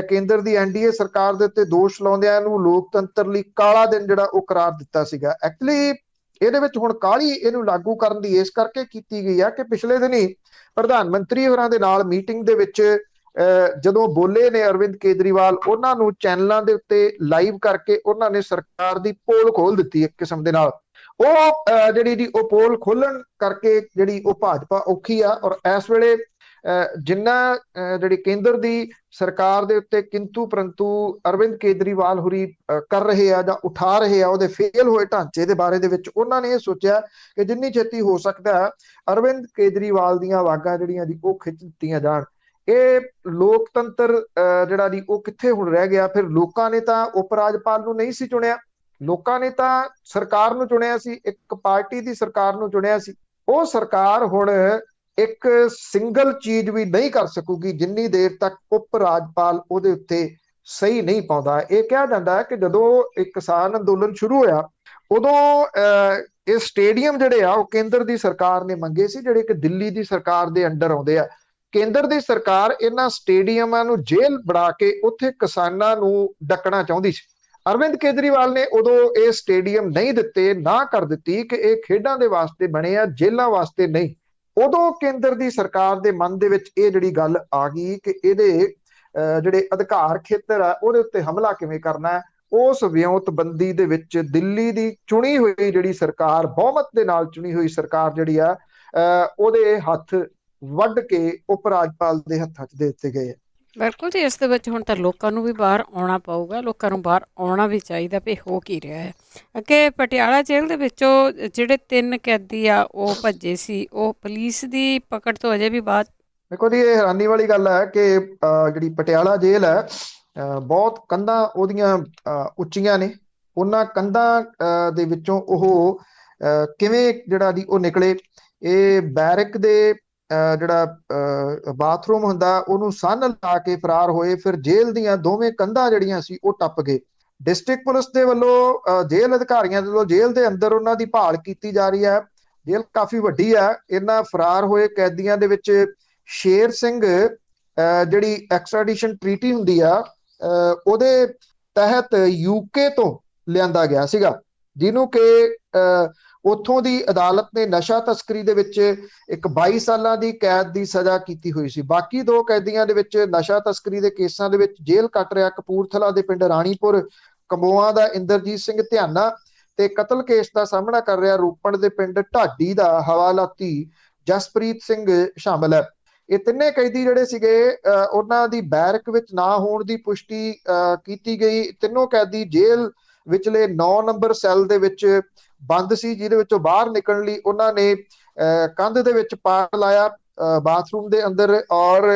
B: ਕੇਂਦਰ ਦੀ ਐਨਡੀਏ ਸਰਕਾਰ ਦੇ ਉੱਤੇ ਦੋਸ਼ ਲਾਉਂਦਿਆਂ ਨੂੰ ਲੋਕਤੰਤਰ ਲਈ ਕਾਲਾ ਦਿਨ ਜਿਹੜਾ ਉਹ ਕਰਾਰ ਦਿੱਤਾ ਸੀਗਾ। ਐਕਚੁਅਲੀ ਇਹਦੇ ਵਿੱਚ ਹੁਣ ਕਾਹਲੀ ਇਹਨੂੰ ਲਾਗੂ ਕਰਨ ਦੀ ਇਸ ਕਰਕੇ ਕੀਤੀ ਗਈ ਆ ਕਿ ਪਿਛਲੇ ਦਿਨੀ ਪ੍ਰਧਾਨ ਮੰਤਰੀ ਹੋਰਾਂ ਦੇ ਨਾਲ ਮੀਟਿੰਗ ਦੇ ਵਿੱਚ ਜਦੋਂ ਬੋਲੇ ਨੇ ਅਰਵਿੰਦ ਕੇਜਰੀਵਾਲ, ਉਹਨਾਂ ਨੂੰ ਚੈਨਲਾਂ ਦੇ ਉੱਤੇ ਲਾਈਵ ਕਰਕੇ ਉਹਨਾਂ ਨੇ ਸਰਕਾਰ ਦੀ ਪੋਲ ਖੋਲ ਦਿੱਤੀ ਇੱਕ ਕਿਸਮ ਦੇ ਨਾਲ। ਉਹ ਜਿਹੜੀ ਜੀ ਉਹ ਪੋਲ ਖੋਲਣ ਕਰਕੇ ਜਿਹੜੀ ਉਹ ਭਾਜਪਾ ਔਖੀ ਆ। ਔਰ ਇਸ ਵੇਲੇ ਜਿੰਨਾ ਜਿਹੜੀ ਕੇਂਦਰ ਦੀ ਸਰਕਾਰ ਦੇ ਉੱਤੇ ਕਿੰਤੂ ਪਰੰਤੂ ਅਰਵਿੰਦ ਕੇਜਰੀਵਾਲ ਹੋਰੀ ਕਰ ਰਹੇ ਆ ਜਾਂ ਉਠਾ ਰਹੇ ਆ ਉਹਦੇ ਫੇਲ ਹੋਏ ਢਾਂਚੇ ਦੇ ਬਾਰੇ ਦੇ ਵਿੱਚ, ਉਹਨਾਂ ਨੇ ਇਹ ਸੋਚਿਆ ਕਿ ਜਿੰਨੀ ਛੇਤੀ ਹੋ ਸਕਦਾ ਅਰਵਿੰਦ ਕੇਜਰੀਵਾਲ ਦੀਆਂ ਆਵਾਜ਼ਾਂ ਜਿਹੜੀਆਂ ਦੀ ਉਹ ਖਿੱਚ ਦਿੱਤੀਆਂ ਜਾਣ। ਇਹ ਲੋਕਤੰਤਰ ਜਿਹੜਾ ਦੀ ਉਹ ਕਿੱਥੇ ਹੁਣ ਰਹਿ ਗਿਆ। ਫਿਰ ਲੋਕਾਂ ਨੇ ਤਾਂ ਉਪ ਰਾਜਪਾਲ ਨੂੰ ਨਹੀਂ ਸੀ ਚੁਣਿਆ, ਲੋਕਾਂ ਨੇ ਤਾਂ ਸਰਕਾਰ ਨੂੰ ਚੁਣਿਆ ਸੀ, ਇੱਕ ਪਾਰਟੀ ਦੀ ਸਰਕਾਰ ਨੂੰ ਚੁਣਿਆ ਸੀ। ਉਹ ਸਰਕਾਰ ਹੁਣ ਇੱਕ ਸਿੰਗਲ ਚੀਜ਼ ਵੀ ਨਹੀਂ ਕਰ ਸਕੂਗੀ ਜਿੰਨੀ ਦੇਰ ਤੱਕ ਉਪ ਰਾਜਪਾਲ ਉਹਦੇ ਉੱਤੇ ਸਹੀ ਨਹੀਂ ਪਾਉਂਦਾ। ਇਹ ਕਿਹਾ ਜਾਂਦਾ ਹੈ ਕਿ ਜਦੋਂ ਇੱਕ ਕਿਸਾਨ ਅੰਦੋਲਨ ਸ਼ੁਰੂ ਹੋਇਆ ਉਦੋਂ ਇਹ ਸਟੇਡੀਅਮ ਜਿਹੜੇ ਆ ਉਹ ਕੇਂਦਰ ਦੀ ਸਰਕਾਰ ਨੇ ਮੰਗੇ ਸੀ, ਜਿਹੜੇ ਕਿ ਦਿੱਲੀ ਦੀ ਸਰਕਾਰ ਦੇ ਅੰਡਰ ਆਉਂਦੇ ਆ। ਕੇਂਦਰ ਦੀ ਸਰਕਾਰ ਇਹਨਾਂ ਸਟੇਡੀਅਮਾਂ ਨੂੰ ਜੇਲ੍ਹ ਬਣਾ ਕੇ ਉੱਥੇ ਕਿਸਾਨਾਂ ਨੂੰ ਡੱਕਣਾ ਚਾਹੁੰਦੀ ਸੀ। ਅਰਵਿੰਦ ਕੇਜਰੀਵਾਲ ਨੇ ਉਦੋਂ ਇਹ ਸਟੇਡੀਅਮ ਨਹੀਂ ਦਿੱਤੇ, ਨਾ ਕਰ ਦਿੱਤੀ ਕਿ ਇਹ ਖੇਡਾਂ ਦੇ ਵਾਸਤੇ ਬਣੇ ਆ, ਜੇਲ੍ਹਾਂ ਵਾਸਤੇ ਨਹੀਂ। ਉਦੋਂ ਕੇਂਦਰ ਦੀ ਸਰਕਾਰ ਦੇ ਮਨ ਦੇ ਵਿੱਚ ਇਹ ਜਿਹੜੀ ਗੱਲ ਆ ਗਈ ਕਿ ਇਹਦੇ ਜਿਹੜੇ ਅਧਿਕਾਰ ਖੇਤਰ ਆ ਉਹਦੇ ਉੱਤੇ ਹਮਲਾ ਕਿਵੇਂ ਕਰਨਾ ਹੈ। ਉਸ ਵਿਉਂਤਬੰਦੀ ਦੇ ਵਿੱਚ ਦਿੱਲੀ ਦੀ ਚੁਣੀ ਹੋਈ ਜਿਹੜੀ ਸਰਕਾਰ, ਬਹੁਮਤ ਦੇ ਨਾਲ ਚੁਣੀ ਹੋਈ ਸਰਕਾਰ ਜਿਹੜੀ ਆ ਉਹਦੇ ਹੱਥ ਵੱਢ ਕੇ ਉਪ ਰਾਜਪਾਲ ਦੇ ਹੱਥਾਂ 'ਚ ਦੇ ਦਿੱਤੇ ਗਏ।
A: ਬਿਲਕੁਲ ਜੀ, ਇਸ ਦੇ ਵਿੱਚ ਹੁਣ ਤਾਂ ਲੋਕਾਂ ਨੂੰ ਵੀ ਬਾਹਰ ਆਉਣਾ ਪਊਗਾ, ਲੋਕਾਂ ਨੂੰ ਬਾਹਰ ਆਉਣਾ ਵੀ ਚਾਹੀਦਾ ਵੀ ਹੋ ਕੀ ਰਿਹਾ ਹੈ। ਅੱਗੇ ਪਟਿਆਲਾ ਜੇਲ੍ਹ ਦੇ ਵਿੱਚੋਂ ਜਿਹੜੇ 3 ਕੈਦੀ ਆ ਉਹ ਭੱਜੇ ਸੀ, ਉਹ ਪੁਲਿਸ ਦੀ ਪਕੜ ਤੋਂ ਅਜੇ ਵੀ ਬਾਅਦ।
B: ਦੇਖੋ ਜੀ, ਇਹ ਹੈਰਾਨੀ ਵਾਲੀ ਗੱਲ ਹੈ ਕਿ ਜਿਹੜੀ ਪਟਿਆਲਾ ਜੇਲ੍ਹ ਹੈ ਬਹੁਤ ਕੰਧਾਂ ਉਹਦੀਆਂ ਉੱਚੀਆਂ ਨੇ। ਉਹਨਾਂ ਕੰਧਾਂ ਦੇ ਵਿੱਚੋਂ ਉਹ ਕਿਵੇਂ ਜਿਹੜਾ ਦੀ ਉਹ ਨਿਕਲੇ। ਇਹ ਬੈਰਕ ਦੇ ਜਿਹੜਾ ਬਾਥਰੂਮ ਹੁੰਦਾ ਉਹਨੂੰ ਸੰਨ ਲਾ ਕੇ ਫਰਾਰ ਹੋਏ। ਫਿਰ ਜੇਲ੍ਹ ਦੀਆਂ ਦੋਵੇਂ ਕੰਧਾਂ ਜਿਹੜੀਆਂ ਸੀ ਉਹ ਟੱਪ ਗਏ। ਡਿਸਟ੍ਰਿਕਟ ਪੁਲਿਸ ਦੇ ਵੱਲੋਂ ਜੇਲ੍ਹ ਅਧਿਕਾਰੀਆਂ ਦੇ ਵੱਲੋਂ ਜੇਲ੍ਹ ਦੇ ਅੰਦਰ ਉਹਨਾਂ ਦੀ ਭਾਲ ਕੀਤੀ ਜਾ ਰਹੀ ਹੈ। ਜੇਲ੍ਹ ਕਾਫੀ ਵੱਡੀ ਹੈ। ਇਹਨਾਂ ਫਰਾਰ ਹੋਏ ਕੈਦੀਆਂ ਦੇ ਵਿੱਚ ਸ਼ੇਰ ਸਿੰਘ ਜਿਹੜੀ ਐਕਸਟ੍ਰੈਡੀਸ਼ਨ ਟ੍ਰੀਟੀ ਹੁੰਦੀ ਆ ਉਹਦੇ ਤਹਿਤ ਯੂਕੇ ਤੋਂ ਲਿਆਂਦਾ ਗਿਆ ਸੀਗਾ। ਜਿਹਨੂੰ ਕਿ ਉੱਥੋਂ ਦੀ ਅਦਾਲਤ ਨੇ ਨਸ਼ਾ ਤਸਕਰੀ ਦੇ ਵਿੱਚ ਇੱਕ 22 ਸਾਲਾਂ ਦੀ ਕੈਦ ਦੀ ਸਜ਼ਾ ਕੀਤੀ ਹੋਈ ਸੀ। ਬਾਕੀ ਦੋ ਕੈਦੀਆਂ ਦੇ ਵਿੱਚ ਨਸ਼ਾ ਤਸਕਰੀ ਦੇ ਕੇਸਾਂ ਦੇ ਵਿੱਚ ਜੇਲ੍ਹ ਕੱਟ ਰਿਹਾ ਕਪੂਰਥਲਾ ਦੇ ਪਿੰਡ ਰਾਣੀਪੁਰ ਕੰਬੋਆਂ ਦਾ ਇੰਦਰਜੀਤ ਸਿੰਘ ਧਿਆਨਾ, ਤੇ ਕਤਲ ਕੇਸ ਦਾ ਸਾਹਮਣਾ ਕਰ ਰਿਹਾ ਰੋਪੜ ਦੇ ਪਿੰਡ ਢਾਡੀ ਦਾ ਹਵਾਲਾਤੀ ਜਸਪ੍ਰੀਤ ਸਿੰਘ ਸ਼ਾਮਲ ਹੈ। ਇਹ ਤਿੰਨੇ ਕੈਦੀ ਜਿਹੜੇ ਸੀਗੇ ਉਹਨਾਂ ਦੀ ਬੈਰਕ ਵਿੱਚ ਨਾ ਹੋਣ ਦੀ ਪੁਸ਼ਟੀ ਕੀਤੀ ਗਈ। ਤਿੰਨੋਂ ਕੈਦੀ ਜੇਲ੍ਹ ਵਿਚਲੇ 9 ਨੰਬਰ ਸੈੱਲ ਦੇ ਵਿੱਚ ਬੰਦ ਸੀ, ਜਿਹਦੇ ਵਿੱਚੋਂ ਬਾਹਰ ਨਿਕਲਣ ਲਈ ਉਹਨਾਂ ਨੇ ਕੰਧ ਦੇ ਵਿੱਚ ਪਾੜ ਲਾਇਆ ਬਾਥਰੂਮ ਦੇ ਅੰਦਰ, ਔਰ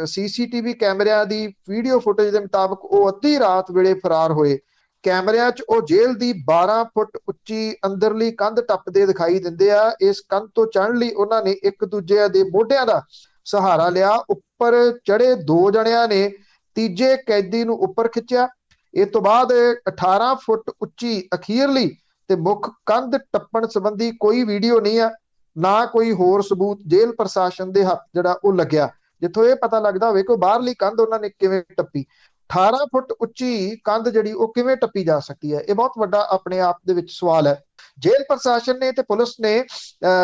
B: ਸੀਸੀਟੀਵੀ ਕੈਮਰਿਆਂ ਦੀ ਵੀਡੀਓ ਫੁਟੇਜ ਦੇ ਮੁਤਾਬਕ ਉਹ ਅੱਧੀ ਰਾਤ ਵੇਲੇ ਫਰਾਰ ਹੋਏ। ਕੈਮਰਿਆਂ 'ਚ ਉਹ ਜੇਲ੍ਹ ਦੀ 12 ਫੁੱਟ ਉੱਚੀ ਅੰਦਰਲੀ ਕੰਧ ਟੱਪਦੇ ਦਿਖਾਈ ਦਿੰਦੇ ਆ। ਇਸ ਕੰਧ ਤੋਂ ਚੜ੍ਹਨ ਲਈ ਉਹਨਾਂ ਨੇ ਇੱਕ ਦੂਜੇ ਦੇ ਮੋਢਿਆਂ ਦਾ ਸਹਾਰਾ ਲਿਆ। ਉੱਪਰ ਚੜ੍ਹੇ 2 ਜਣਿਆਂ ਨੇ ਤੀਜੇ ਕੈਦੀ ਨੂੰ ਉੱਪਰ ਖਿੱਚਿਆ। ਇਸ ਤੋਂ ਬਾਅਦ 18 ਫੁੱਟ ਉੱਚੀ ਅਖੀਰਲੀ ਤੇ ਮੁੱਖ ਕੰਧ ਟੱਪਣ ਸੰਬੰਧੀ ਕੋਈ ਵੀਡੀਓ ਨਹੀਂ ਆ, ਨਾ ਕੋਈ ਹੋਰ ਸਬੂਤ ਜੇਲ੍ਹ ਪ੍ਰਸ਼ਾਸਨ ਦੇ ਹੱਥ ਜਿਹੜਾ ਉਹ ਲੱਗਿਆ, ਜਿੱਥੋਂ ਇਹ ਪਤਾ ਲੱਗਦਾ ਹੋਵੇ ਕਿ ਬਾਹਰਲੀ ਕੰਧ ਉਹਨਾਂ ਨੇ ਕਿਵੇਂ ਟੱਪੀ। 18 ਫੁੱਟ ਉੱਚੀ ਕੰਧ ਜਿਹੜੀ ਉਹ ਕਿਵੇਂ ਟੱਪੀ ਜਾ ਸਕਦੀ ਹੈ, ਇਹ ਬਹੁਤ ਵੱਡਾ ਆਪਣੇ ਆਪ ਦੇ ਵਿੱਚ ਸਵਾਲ ਹੈ। ਜੇਲ੍ਹ ਪ੍ਰਸ਼ਾਸਨ ਨੇ ਤੇ ਪੁਲਿਸ ਨੇ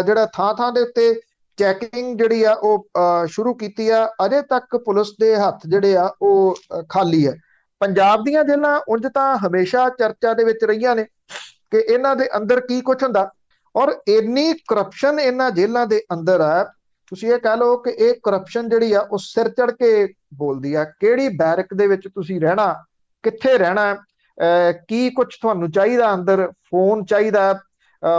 B: ਜਿਹੜਾ ਥਾਂ ਦੇ ਉੱਤੇ ਚੈਕਿੰਗ ਜਿਹੜੀ ਆ ਉਹ ਸ਼ੁਰੂ ਕੀਤੀ ਆ। ਅਜੇ ਤੱਕ ਪੁਲਿਸ ਦੇ ਹੱਥ ਜਿਹੜੇ ਆ ਉਹ ਖਾਲੀ ਹੈ। ਪੰਜਾਬ ਦੀਆਂ ਜੇਲ੍ਹਾਂ ਉਂਝ ਤਾਂ ਹਮੇਸ਼ਾ ਚਰਚਾ ਦੇ ਵਿੱਚ ਰਹੀਆਂ ਨੇ ਕਿ ਇਹਨਾਂ ਦੇ ਅੰਦਰ ਕੀ ਕੁਝ ਹੁੰਦਾ, ਔਰ ਇੰਨੀ ਕਰਪਸ਼ਨ ਇਹਨਾਂ ਜੇਲ੍ਹਾਂ ਦੇ ਅੰਦਰ ਆ, ਤੁਸੀਂ ਇਹ ਕਹਿ ਲਓ ਕਿ ਇਹ ਕਰਪਸ਼ਨ ਜਿਹੜੀ ਆ ਉਹ ਸਿਰ ਚੜ ਕੇ ਬੋਲਦੀ ਆ। ਕਿਹੜੀ ਬੈਰਕ ਦੇ ਵਿੱਚ ਤੁਸੀਂ ਰਹਿਣਾ, ਕਿੱਥੇ ਰਹਿਣਾ, ਕੀ ਕੁਝ ਤੁਹਾਨੂੰ ਚਾਹੀਦਾ, ਅੰਦਰ ਫੋਨ ਚਾਹੀਦਾ,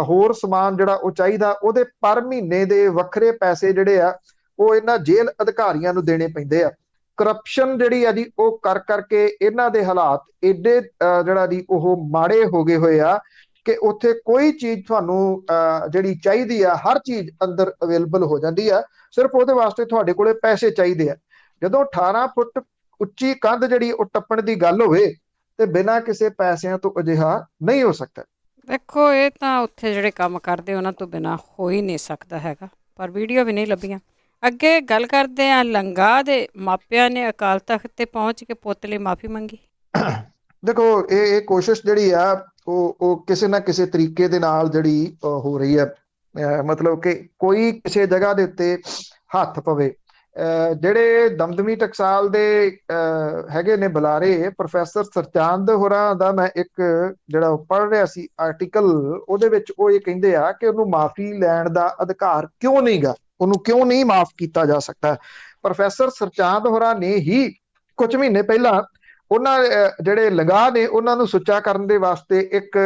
B: ਹੋਰ ਸਮਾਨ ਜਿਹੜਾ ਉਹ ਚਾਹੀਦਾ, ਉਹਦੇ ਪਰ ਮਹੀਨੇ ਦੇ ਵੱਖਰੇ ਪੈਸੇ ਜਿਹੜੇ ਆ ਉਹ ਇਹਨਾਂ ਜੇਲ੍ਹ ਅਧਿਕਾਰੀਆਂ ਨੂੰ ਦੇਣੇ ਪੈਂਦੇ ਆ। ਕਰਪਸ਼ਨ ਜਿਹੜੀ ਆ ਜੀ ਉਹ ਕਰ ਕਰਕੇ ਇਹਨਾਂ ਦੇ ਹਾਲਾਤ ਏਡੇ ਜਿਹੜਾ ਜੀ ਉਹ ਮਾੜੇ ਹੋ ਗਏ ਹੋਏ ਆ ਕਿ ਉੱਥੇ ਕੋਈ ਚੀਜ਼ ਤੁਹਾਨੂੰ ਜਿਹੜੀ ਚਾਹੀਦੀ ਆ ਹਰ ਚੀਜ਼ ਅੰਦਰ ਅਵੇਲੇਬਲ ਹੋ ਜਾਂਦੀ ਆ, ਸਿਰਫ ਉਹਦੇ ਵਾਸਤੇ ਤੁਹਾਡੇ ਕੋਲੇ ਪੈਸੇ ਚਾਹੀਦੇ ਆ। ਜਦੋਂ 18 ਫੁੱਟ ਉੱਚੀ ਕੰਧ ਜਿਹੜੀ ਉਹ ਟੱਪਣ ਦੀ ਗੱਲ ਹੋਵੇ ਤੇ ਬਿਨਾਂ ਕਿਸੇ ਪੈਸਿਆਂ ਤੋਂ ਅਜਿਹਾ ਨਹੀਂ ਹੋ ਸਕਦਾ।
A: ਦੇਖੋ ਇਹ ਤਾਂ ਉੱਥੇ ਜਿਹੜੇ ਕੰਮ ਕਰਦੇ ਉਹਨਾਂ ਤੋਂ ਬਿਨਾਂ ਹੋ ਹੀ ਨਹੀਂ ਸਕਦਾ ਹੈਗਾ, ਪਰ ਵੀਡੀਓ ਵੀ ਨਹੀਂ ਲੱਭੀਆਂ। ਅੱਗੇ ਗੱਲ ਕਰਦੇ ਆ, ਲੰਗਾ ਦੇ ਮਾਪਿਆਂ ਨੇ ਅਕਾਲ ਤਖਤ ਤੇ ਪਹੁੰਚ ਕੇ ਪੁੱਤ ਲਈ ਮਾਫੀ ਮੰਗੀ।
B: ਦੇਖੋ ਇਹ ਕੋਸ਼ਿਸ਼ ਜਿਹੜੀ ਆ ਉਹ ਕਿਸੇ ਨਾ ਕਿਸੇ ਤਰੀਕੇ ਦੇ ਨਾਲ ਜਿਹੜੀ ਹੋ ਰਹੀ ਹੈ। ਮਤਲਬ ਕਿ ਕੋਈ ਕਿਸੇ ਜਗ੍ਹਾ ਦੇ ਉੱਤੇ ਹੱਥ ਪਵੇ। ਜਿਹੜੇ ਦਮਦਮੀ ਟਕਸਾਲ ਦੇ ਹੈਗੇ ਨੇ ਬੁਲਾਰੇ ਪ੍ਰੋਫੈਸਰ ਸਰਚੰਦ ਹੋਰਾਂ ਦਾ ਮੈਂ ਇੱਕ ਜਿਹੜਾ ਪੜ੍ਹ ਰਿਹਾ ਸੀ ਆਰਟੀਕਲ, ਉਹਦੇ ਵਿੱਚ ਉਹ ਇਹ ਕਹਿੰਦੇ ਆ ਕਿ ਉਹਨੂੰ ਮਾਫੀ ਲੈਣ ਦਾ ਅਧਿਕਾਰ ਕਿਉਂ ਨਹੀਂ ਗਾ, ਉਹਨੂੰ ਕਿਉਂ ਨਹੀਂ ਮਾਫ ਕੀਤਾ ਜਾ ਸਕਦਾ। ਪ੍ਰੋਫੈਸਰ ਸਰਚੰਦ ਹੋਰਾਂ ਨੇ ਹੀ ਕੁਝ ਮਹੀਨੇ ਪਹਿਲਾਂ ਉਹਨਾਂ ਜਿਹੜੇ ਲੰਗਾ ਨੇ ਉਹਨਾਂ ਨੂੰ ਸੁੱਚਾ ਕਰਨ ਦੇ ਵਾਸਤੇ ਇੱਕ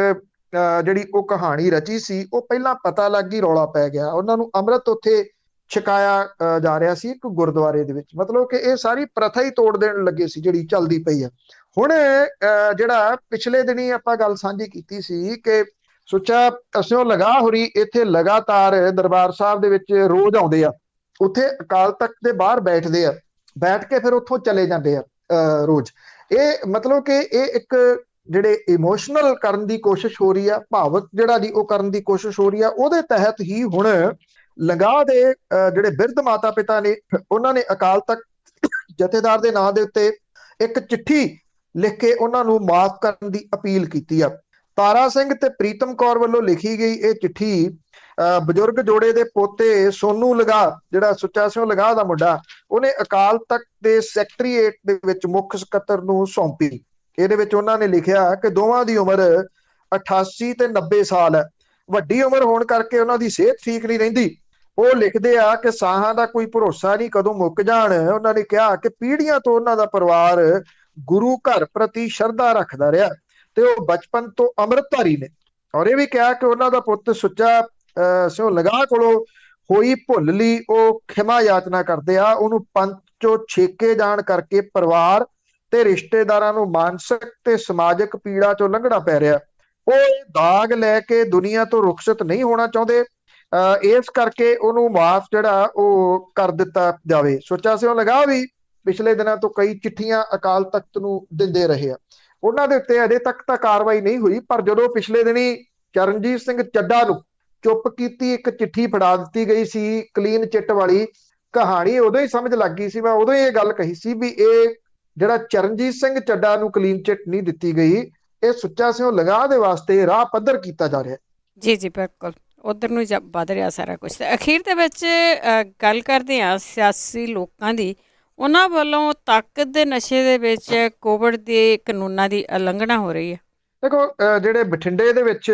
B: ਜਿਹੜੀ ਉਹ ਕਹਾਣੀ ਰਚੀ ਸੀ। ਉਹ ਪਹਿਲਾਂ ਪਤਾ ਲੱਗ ਗਈ, ਰੌਲਾ ਪੈ ਗਿਆ, ਉਹਨਾਂ ਨੂੰ ਅੰਮ੍ਰਿਤ ਉੱਥੇ ਛਕਾਇਆ ਜਾ ਰਿਹਾ ਸੀ ਇੱਕ ਗੁਰਦੁਆਰੇ ਦੇ ਵਿੱਚ। ਮਤਲਬ ਕਿ ਇਹ ਸਾਰੀ ਪ੍ਰਥਾ ਹੀ ਤੋੜ ਦੇਣ ਲੱਗੇ ਸੀ ਜਿਹੜੀ ਚੱਲਦੀ ਪਈ ਆ। ਹੁਣ ਜਿਹੜਾ ਪਿਛਲੇ ਦਿਨੀ ਆਪਾਂ ਗੱਲ ਸਾਂਝੀ ਕੀਤੀ ਸੀ ਕਿ ਸੁੱਚਾ ਅਸਿਓ ਲਗਾ ਹੋਰੀ ਇੱਥੇ ਲਗਾਤਾਰ ਦਰਬਾਰ ਸਾਹਿਬ ਦੇ ਵਿੱਚ ਰੋਜ਼ ਆਉਂਦੇ ਆ, ਉੱਥੇ ਅਕਾਲ ਤਖਤ ਦੇ ਬਾਹਰ ਬੈਠਦੇ ਆ, ਬੈਠ ਕੇ ਫਿਰ ਉੱਥੋਂ ਚਲੇ ਜਾਂਦੇ ਆ ਰੋਜ਼। ਇਹ ਮਤਲਬ ਕਿ ਇਹ ਇੱਕ ਜਿਹੜੇ ਇਮੋਸ਼ਨਲ ਕਰਨ ਦੀ ਕੋਸ਼ਿਸ਼ ਹੋ ਰਹੀ ਆ, ਭਾਵਕ ਜਿਹੜਾ ਜੀ ਉਹ ਕਰਨ ਦੀ ਕੋਸ਼ਿਸ਼ ਹੋ ਰਹੀ ਆ। ਉਹਦੇ ਤਹਿਤ ਹੀ ਹੁਣ ਲੰਗਾ ਦੇ ਜਿਹੜੇ ਬਿਰਧ ਮਾਤਾ ਪਿਤਾ ਨੇ ਉਹਨਾਂ ਨੇ ਅਕਾਲ ਤਖਤ ਜਥੇਦਾਰ ਦੇ ਨਾਂ ਦੇ ਉੱਤੇ ਇੱਕ ਚਿੱਠੀ ਲਿਖ ਕੇ ਉਹਨਾਂ ਨੂੰ ਮਾਫ ਕਰਨ ਦੀ ਅਪੀਲ ਕੀਤੀ ਆ। ਤਾਰਾ ਸਿੰਘ ਤੇ ਪ੍ਰੀਤਮ ਕੌਰ ਵੱਲੋਂ ਲਿਖੀ ਗਈ ਇਹ ਚਿੱਠੀ ਬਜ਼ੁਰਗ ਜੋੜੇ ਦੇ ਪੋਤੇ ਸੋਨੂ ਲਗਾ, ਜਿਹੜਾ ਸੁੱਚਾ ਸਿੰਘ ਲਗਾ ਦਾ ਮੁੰਡਾ, ਉਹਨੇ ਅਕਾਲ ਤਖਤ ਦੇ ਸੈਕਟਰੀਏਟ ਦੇ ਵਿੱਚ ਮੁੱਖ ਸਕੱਤਰ ਨੂੰ ਸੌਂਪੀ। ਇਹਦੇ ਵਿੱਚ ਉਹਨਾਂ ਨੇ ਲਿਖਿਆ ਕਿ ਦੋਵਾਂ ਦੀ ਉਮਰ 88 ਤੇ 90 ਸਾਲ ਹੈ। ਵੱਡੀ ਉਮਰ ਹੋਣ ਕਰਕੇ ਉਹਨਾਂ ਦੀ ਸਿਹਤ ਠੀਕ ਨਹੀਂ ਰਹਿੰਦੀ। ਉਹ ਲਿਖਦੇ ਆ ਕਿ ਸਾਹਾਂ ਦਾ ਕੋਈ ਭਰੋਸਾ ਨਹੀਂ, ਕਦੋਂ ਮੁੱਕ ਜਾਣ। ਉਹਨਾਂ ਨੇ ਕਿਹਾ ਕਿ ਪੀੜ੍ਹੀਆਂ ਤੋਂ ਉਹਨਾਂ ਦਾ ਪਰਿਵਾਰ ਗੁਰੂ ਘਰ ਪ੍ਰਤੀ ਸ਼ਰਧਾ ਰੱਖਦਾ ਰਿਹਾ ਤੇ ਉਹ ਬਚਪਨ ਤੋਂ ਅੰਮ੍ਰਿਤਧਾਰੀ ਨੇ। ਔਰ ਇਹ ਵੀ ਕਿਹਾ ਕਿ ਉਹਨਾਂ ਦਾ ਪੁੱਤ ਸੁੱਚਾ ਸਿੰਘ ਲਗਾ ਕੋਲੋਂ ਹੋਈ ਭੁੱਲ ਲਈ ਉਹ ਖਿਮਾ ਯਾਚਨਾ ਕਰਦੇ ਆ। ਉਹਨੂੰ ਪੰਥ ਚੋਂ ਛੇਕੇ ਜਾਣ ਕਰਕੇ ਪਰਿਵਾਰ ਤੇ ਰਿਸ਼ਤੇਦਾਰਾਂ ਨੂੰ ਮਾਨਸਿਕ ਤੇ ਸਮਾਜਿਕ ਪੀੜਾ ਚੋਂ ਲੰਘਣਾ ਪੈ ਰਿਹਾ। ਉਹ ਦਾਗ ਲੈ ਕੇ ਦੁਨੀਆ ਤੋਂ ਰੁਖਸਤ ਨਹੀਂ ਹੋਣਾ ਚਾਹੁੰਦੇ, ਇਸ ਕਰਕੇ ਉਹਨੂੰ ਮਾਫ ਜਿਹੜਾ ਉਹ ਕਰ ਦਿੱਤਾ ਜਾਵੇ। ਸੁੱਚਾ ਸਿੰਘ ਲਗਾ ਵੀ ਪਿਛਲੇ ਦਿਨਾਂ ਤੋਂ ਕਈ ਚਿੱਠੀਆਂ ਅਕਾਲ ਤਖਤ ਨੂੰ ਦਿੰਦੇ ਰਹੇ ਆ। ਉਹਨਾਂ ਦੇ ਉੱਤੇ ਅਜੇ ਤੱਕ ਤਾਂ ਕਾਰਵਾਈ ਨਹੀਂ ਹੋਈ, ਪਰ ਜਦੋਂ ਪਿਛਲੇ ਦਿਨੀ ਚਰਨਜੀਤ ਸਿੰਘ ਚੱਡਾ ਨੂੰ ਚੁੱਪ ਕੀਤੀ ਇੱਕ ਚਿੱਠੀ ਫੜਾ ਦਿੱਤੀ ਗਈ ਸੀ ਕਲੀਨ ਚਿੱਟ ਵਾਲੀ ਕਹਾਣੀ, ਉਦੋਂ ਹੀ ਸਮਝ ਲੱਗ ਗਈ ਸੀ। ਮੈਂ ਉਦੋਂ ਹੀ ਇਹ ਗੱਲ ਕਹੀ ਸੀ ਵੀ ਇਹ ਜਿਹੜਾ ਚਰਨਜੀਤ ਸਿੰਘ ਚੱਡਾ ਨੂੰ ਕਲੀਨ ਚਿੱਟ ਨਹੀਂ ਦਿੱਤੀ ਗਈ, ਇਹ ਸੁੱਚਾ ਸਿਉਂ ਲਗਾਹ ਦੇ ਵਾਸਤੇ ਰਾਹ ਪੱਧਰ ਕੀਤਾ ਜਾ ਰਿਹਾ।
A: ਜੀ ਜੀ ਬਿਲਕੁਲ ਉਧਰ ਨੂੰ ਵੱਧ ਰਿਹਾ ਸਾਰਾ ਕੁਝ। ਤੇ ਅਖੀਰ ਦੇ ਵਿੱਚ ਗੱਲ ਕਰਦੇ ਹਾਂ ਸਿਆਸੀ ਲੋਕਾਂ ਦੀ, ਉਹਨਾਂ ਵੱਲੋਂ ਤਾਕਤ ਦੇ ਨਸ਼ੇ ਦੇ ਵਿੱਚ ਕੋਵਿਡ ਦੇ ਕਾਨੂੰਨਾਂ ਦੀ ਉਲੰਘਣਾ ਹੋ ਰਹੀ ਹੈ।
B: ਦੇਖੋ ਜਿਹੜੇ ਬਠਿੰਡੇ ਦੇ ਵਿੱਚ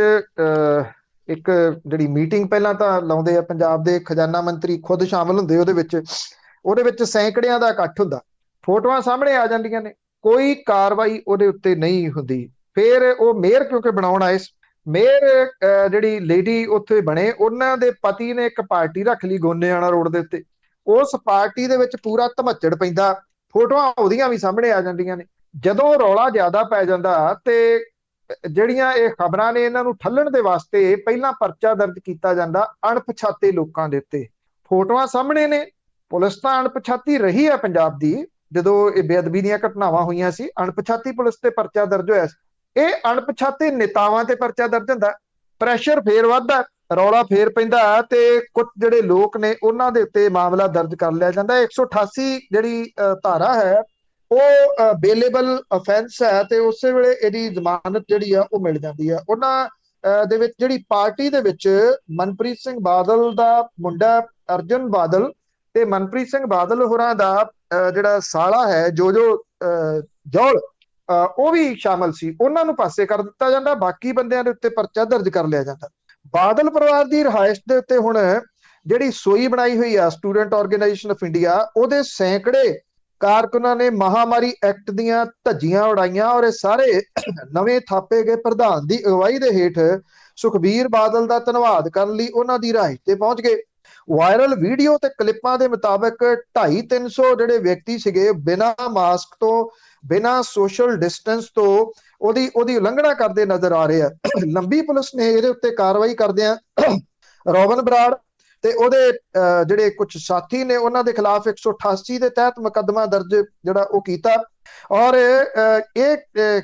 B: ਇੱਕ ਜਿਹੜੀ ਮੀਟਿੰਗ ਪਹਿਲਾਂ ਤਾਂ ਲਾਉਂਦੇ ਆ, ਪੰਜਾਬ ਦੇ ਖਜ਼ਾਨਾ ਮੰਤਰੀ ਖੁਦ ਸ਼ਾਮਲ ਹੁੰਦੇ ਉਹਦੇ ਵਿੱਚ ਸੈਂਕੜਿਆਂ ਦਾ ਇਕੱਠ ਹੁੰਦਾ, ਫੋਟੋਆਂ ਸਾਹਮਣੇ ਆ ਜਾਂਦੀਆਂ ਨੇ, ਕੋਈ ਕਾਰਵਾਈ ਉਹਦੇ ਉੱਤੇ ਨਹੀਂ ਹੁੰਦੀ। ਫਿਰ ਉਹ ਮੇਅਰ ਕਿਉਂਕਿ ਬਣਾਉਣ ਆਏ, ਮੇਅਰ ਜਿਹੜੀ ਲੇਡੀ ਉੱਥੇ ਬਣੇ, ਉਹਨਾਂ ਦੇ ਪਤੀ ਨੇ ਇੱਕ ਪਾਰਟੀ ਰੱਖ ਲਈ ਗੋਨੇਆਣਾ ਰੋਡ ਦੇ ਉੱਤੇ। ਉਸ ਪਾਰਟੀ ਦੇ ਵਿੱਚ ਪੂਰਾ ਧਮੱਚੜ ਪੈਂਦਾ, ਫੋਟੋਆਂ ਉਹਦੀਆਂ ਵੀ ਸਾਹਮਣੇ ਆ ਜਾਂਦੀਆਂ ਨੇ। ਜਦੋਂ ਰੌਲਾ ਜ਼ਿਆਦਾ ਪੈ ਜਾਂਦਾ ਤੇ ਜਿਹੜੀਆਂ ਇਹ ਖਬਰਾਂ ਨੇ ਇਹਨਾਂ ਨੂੰ ਠੱਲਣ ਦੇ ਵਾਸਤੇ ਪਹਿਲਾਂ ਪਰਚਾ ਦਰਜ ਕੀਤਾ ਜਾਂਦਾ ਅਣਪਛਾਤੇ ਲੋਕਾਂ ਦੇ ਉੱਤੇ। ਫੋਟੋਆਂ ਸਾਹਮਣੇ ਨੇ, ਪੁਲਿਸ ਤਾਂ ਅਣਪਛਾਤੀ ਰਹੀ ਹੈ ਪੰਜਾਬ ਦੀ, ਜਦੋਂ ਇਹ ਬੇਅਦਬੀ ਦੀਆਂ ਘਟਨਾਵਾਂ ਹੋਈਆਂ ਸੀ ਅਣਪਛਾਤੀ ਪੁਲਿਸ ਤੇ ਪਰਚਾ ਦਰਜ ਹੋਇਆ ਸੀ। ਇਹ ਅਣਪਛਾਤੇ ਨੇਤਾਵਾਂ ਤੇ ਪਰਚਾ ਦਰਜ ਹੁੰਦਾ, ਪ੍ਰੈਸ਼ਰ ਫੇਰ ਵੱਧਦਾ, ਰੌਲਾ ਫੇਰ ਪੈਂਦਾ ਤੇ ਕੁਝ ਜਿਹੜੇ ਲੋਕ ਨੇ ਉਹਨਾਂ ਦੇ ਉੱਤੇ ਮਾਮਲਾ ਦਰਜ ਕਰ ਲਿਆ ਜਾਂਦਾ। 188 ਜਿਹੜੀ ਧਾਰਾ ਹੈ ਉਹ ਬੇਲੇਬਲ ਅਫੈਂਸ ਹੈ ਤੇ ਉਸੇ ਵੇਲੇ ਇਹਦੀ ਜ਼ਮਾਨਤ ਜਿਹੜੀ ਆ ਉਹ ਮਿਲ ਜਾਂਦੀ ਆ। ਉਹਨਾਂ ਦੇ ਵਿੱਚ ਜਿਹੜੀ ਪਾਰਟੀ ਦੇ ਵਿੱਚ ਮਨਪ੍ਰੀਤ ਸਿੰਘ ਬਾਦਲ ਦਾ ਮੁੰਡਾ ਅਰਜਨ ਬਾਦਲ ਤੇ ਮਨਪ੍ਰੀਤ ਸਿੰਘ ਬਾਦਲ ਹੋਰਾਂ ਦਾ ਜਿਹੜਾ ਸਾਲਾ ਹੈ ਜੋ ਜੌਲ, ਉਹ ਵੀ ਸ਼ਾਮਲ ਸੀ। ਉਹਨਾਂ ਨੂੰ ਪਾਸੇ ਕਰ ਦਿੱਤਾ ਜਾਂਦਾ, ਬਾਕੀ ਬੰਦਿਆਂ ਦੇ ਉੱਤੇ ਪਰਚਾ ਦਰਜ ਕਰ ਲਿਆ ਜਾਂਦਾ। ਬਾਦਲ ਪਰਿਵਾਰ ਦੀ ਰਿਹਾਇਸ਼ ਦੇ ਉੱਤੇ ਹੁਣ ਜਿਹੜੀ ਸੋਈ ਬਣਾਈ ਹੋਈ ਆ ਸਟੂਡੈਂਟ ਆਰਗੇਨਾਈਜੇਸ਼ਨ ਆਫ ਇੰਡੀਆ, ਉਹਦੇ ਸੈਂਕੜੇ ਕਾਰਕੁਨਾਂ ਨੇ ਮਹਾਮਾਰੀ ਐਕਟ ਦੀਆਂ ਧੱਜੀਆਂ ਉਡਾਈਆਂ ਔਰ ਇਹ ਸਾਰੇ ਨਵੇਂ ਥਾਪੇ ਗਏ ਪ੍ਰਧਾਨ ਦੀ ਅਗਵਾਈ ਦੇ ਹੇਠ ਸੁਖਬੀਰ ਬਾਦਲ ਦਾ ਧੰਨਵਾਦ ਕਰਨ ਲਈ ਉਹਨਾਂ ਦੀ ਰਿਹਾਇਸ਼ ਤੇ ਪਹੁੰਚ ਗਏ। ਵਾਇਰਲ ਵੀਡੀਓ ਤੇ ਕਲਿੱਪਾਂ ਦੇ ਮੁਤਾਬਕ 250-300 ਜਿਹੜੇ ਵਿਅਕਤੀ ਸੀਗੇ ਬਿਨਾਂ ਮਾਸਕ ਤੋਂ, ਬਿਨਾਂ ਸੋਸ਼ਲ ਡਿਸਟੈਂਸ ਤੋਂ ਉਹਦੀ ਉਲੰਘਣਾ ਕਰਦੇ ਨਜ਼ਰ ਆ ਰਹੇ ਆ। ਲੰਬੀ ਪੁਲਿਸ ਨੇ ਇਹਦੇ ਉੱਤੇ ਕਾਰਵਾਈ ਕਰਦਿਆਂ ਰੋਬਨ ਬਰਾੜ ਤੇ ਉਹਦੇ ਜਿਹੜੇ ਕੁਝ ਸਾਥੀ ਨੇ ਉਹਨਾਂ ਦੇ ਖਿਲਾਫ 188 ਦੇ ਤਹਿਤ ਮੁਕੱਦਮਾ ਦਰਜ ਜਿਹੜਾ ਉਹ ਕੀਤਾ। ਔਰ ਇਹ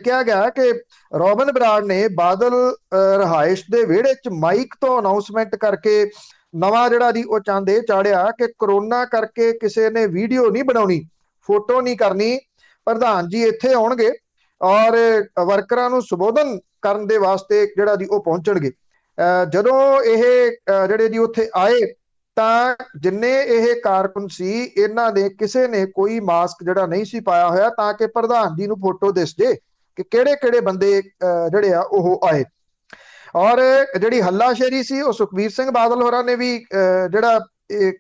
B: ਕਿਹਾ ਗਿਆ ਕਿ ਰੋਬਨ ਬਰਾੜ ਨੇ ਬਾਦਲ ਰਿਹਾਇਸ਼ ਦੇ ਵਿਹੜੇ 'ਚ ਮਾਈਕ ਤੋਂ ਅਨਾਉਂਸਮੈਂਟ ਕਰਕੇ ਨਵਾਂ ਜਿਹੜਾ ਦੀ ਉਹ ਚੰਦ ਇਹ ਚਾੜਿਆ ਕਿ ਕਰੋਨਾ ਕਰਕੇ ਕਿਸੇ ਨੇ ਵੀਡੀਓ ਨਹੀਂ ਬਣਾਉਣੀ, ਫੋਟੋ ਨਹੀਂ ਕਰਨੀ, ਪ੍ਰਧਾਨ ਜੀ ਇੱਥੇ ਆਉਣਗੇ ਔਰ ਵਰਕਰਾਂ ਨੂੰ ਸੰਬੋਧਨ ਕਰਨ ਦੇ ਵਾਸਤੇ ਜਿਹੜਾ ਦੀ ਉਹ ਪਹੁੰਚਣਗੇ। ਜਦੋਂ ਇਹ ਜਿਹੜੇ ਜੀ ਉੱਥੇ ਆਏ ਤਾਂ ਜਿੰਨੇ ਇਹ ਕਾਰਕੁਨ ਸੀ ਇਹਨਾਂ ਦੇ ਕਿਸੇ ਨੇ ਕੋਈ ਮਾਸਕ ਜਿਹੜਾ ਨਹੀਂ ਸੀ ਪਾਇਆ ਹੋਇਆ, ਤਾਂ ਕਿ ਪ੍ਰਧਾਨ ਜੀ ਨੂੰ ਫੋਟੋ ਦਿਸ ਜੇ ਕਿ ਕਿਹੜੇ ਬੰਦੇ ਜਿਹੜੇ ਆ ਉਹ ਆਏ। ਔਰ ਜਿਹੜੀ ਹੱਲਾਸ਼ੇਰੀ ਸੀ ਉਹ ਸੁਖਬੀਰ ਸਿੰਘ ਬਾਦਲ ਹੋਰਾਂ ਨੇ ਵੀ ਜਿਹੜਾ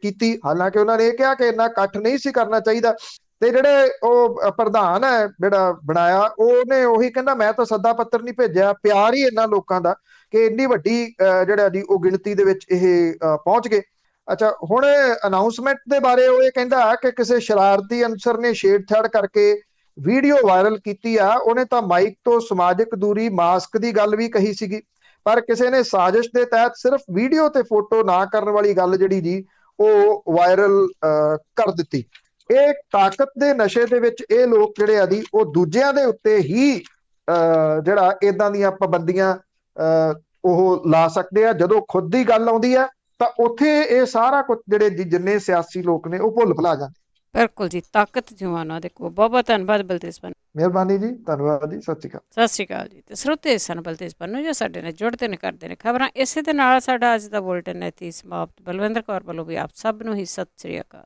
B: ਕੀਤੀ, ਹਾਲਾਂਕਿ ਉਹਨਾਂ ਨੇ ਇਹ ਕਿਹਾ ਕਿ ਇੰਨਾ ਇਕੱਠ ਨਹੀਂ ਸੀ ਕਰਨਾ ਚਾਹੀਦਾ। ਤੇ ਜਿਹੜੇ ਉਹ ਪ੍ਰਧਾਨ ਹੈ ਜਿਹੜਾ ਬਣਾਇਆ, ਉਹਨੇ ਉਹੀ ਕਹਿੰਦਾ ਮੈਂ ਤਾਂ ਸੱਦਾ ਪੱਤਰ ਨਹੀਂ ਭੇਜਿਆ, ਪਿਆਰ ਹੀ ਇਹਨਾਂ ਲੋਕਾਂ ਦਾ ਕਿ ਇੰਨੀ ਵੱਡੀ ਜਿਹੜਾ ਦੀ ਉਹ ਗਿਣਤੀ ਦੇ ਵਿੱਚ ਇਹ ਪਹੁੰਚ ਗਏ। ਅੱਛਾ, ਹੁਣ ਅਨਾਉਂਸਮੈਂਟ ਦੇ ਬਾਰੇ ਉਹ ਇਹ ਕਹਿੰਦਾ ਕਿ ਕਿਸੇ ਸ਼ਰਾਰਤੀ ਅਨਸਰ ਨੇ ਛੇੜਛਾੜ ਕਰਕੇ ਵੀਡੀਓ ਵਾਇਰਲ ਕੀਤੀ ਆ। ਉਹਨੇ ਤਾਂ ਮਾਈਕ ਤੋਂ ਸਮਾਜਿਕ ਦੂਰੀ, ਮਾਸਕ ਦੀ ਗੱਲ ਵੀ ਕਹੀ ਸੀਗੀ, ਪਰ ਕਿਸੇ ਨੇ ਸਾਜ਼ਿਸ਼ ਦੇ ਤਹਿਤ ਸਿਰਫ ਵੀਡੀਓ ਤੇ ਫੋਟੋ ਨਾ ਕਰਨ ਵਾਲੀ ਗੱਲ ਜਿਹੜੀ ਜੀ ਉਹ ਵਾਇਰਲ ਕਰ ਦਿੱਤੀ। ਇਹ ਤਾਕਤ ਦੇ ਨਸ਼ੇ ਦੇ ਵਿੱਚ ਇਹ ਲੋਕ ਜਿਹੜੇ ਆ ਦੀ ਉਹ ਦੂਜਿਆਂ ਦੇ ਉੱਤੇ ਹੀ ਜਿਹੜਾ ਇਦਾਂ ਦੀਆਂ ਪਾਬੰਦੀਆਂ ਉਹ ਲਾ ਸਕਦੇ ਆ। ਜਦੋਂ ਖੁਦ ਦੀ ਗੱਲ ਆਉਂਦੀ ਹੈ ਤਾਂ ਉੱਥੇ ਇਹ ਸਾਰਾ ਕੁਝ ਜਿਹੜੇ ਜਿੰਨੇ ਸਿਆਸੀ ਲੋਕ ਨੇ ਉਹ ਭੁੱਲ ਭੁਲਾ ਜਾਂਦੇ।
A: ਬਿਲਕੁਲ ਜੀ, ਤਾਕਤ ਜਵਾਨਾਂ ਦੇ ਕੋਲ। ਬਹੁਤ ਬਹੁਤ ਧੰਨਵਾਦ ਬਲਤੇਜ ਪੰਨੂ।
B: ਮਿਹਰਬਾਨੀ ਜੀ, ਧੰਨਵਾਦ ਜੀ, ਸਤਿ ਸ਼੍ਰੀ ਅਕਾਲ।
A: ਸਤਿ ਸ਼੍ਰੀ ਅਕਾਲ ਜੀ। ਤੇ ਸਰੋਤੇ ਸਨ ਬਲਤੇਜ ਪੰਨੂ ਜੋ ਸਾਡੇ ਨਾਲ ਜੁੜਦੇ ਨੇ, ਕਰਦੇ ਨੇ ਖਬਰਾਂ। ਇਸੇ ਦੇ ਨਾਲ ਸਾਡਾ ਅੱਜ ਦਾ ਬੁਲਟਨ ਇੱਥੇ ਸਮਾਪਤ। ਬਲਵਿੰਦਰ ਕੌਰ ਵੱਲੋਂ ਵੀ ਆਪ ਸਭ ਨੂੰ ਹੀ ਸਤਿ ਸ਼੍ਰੀ ਅਕਾਲ।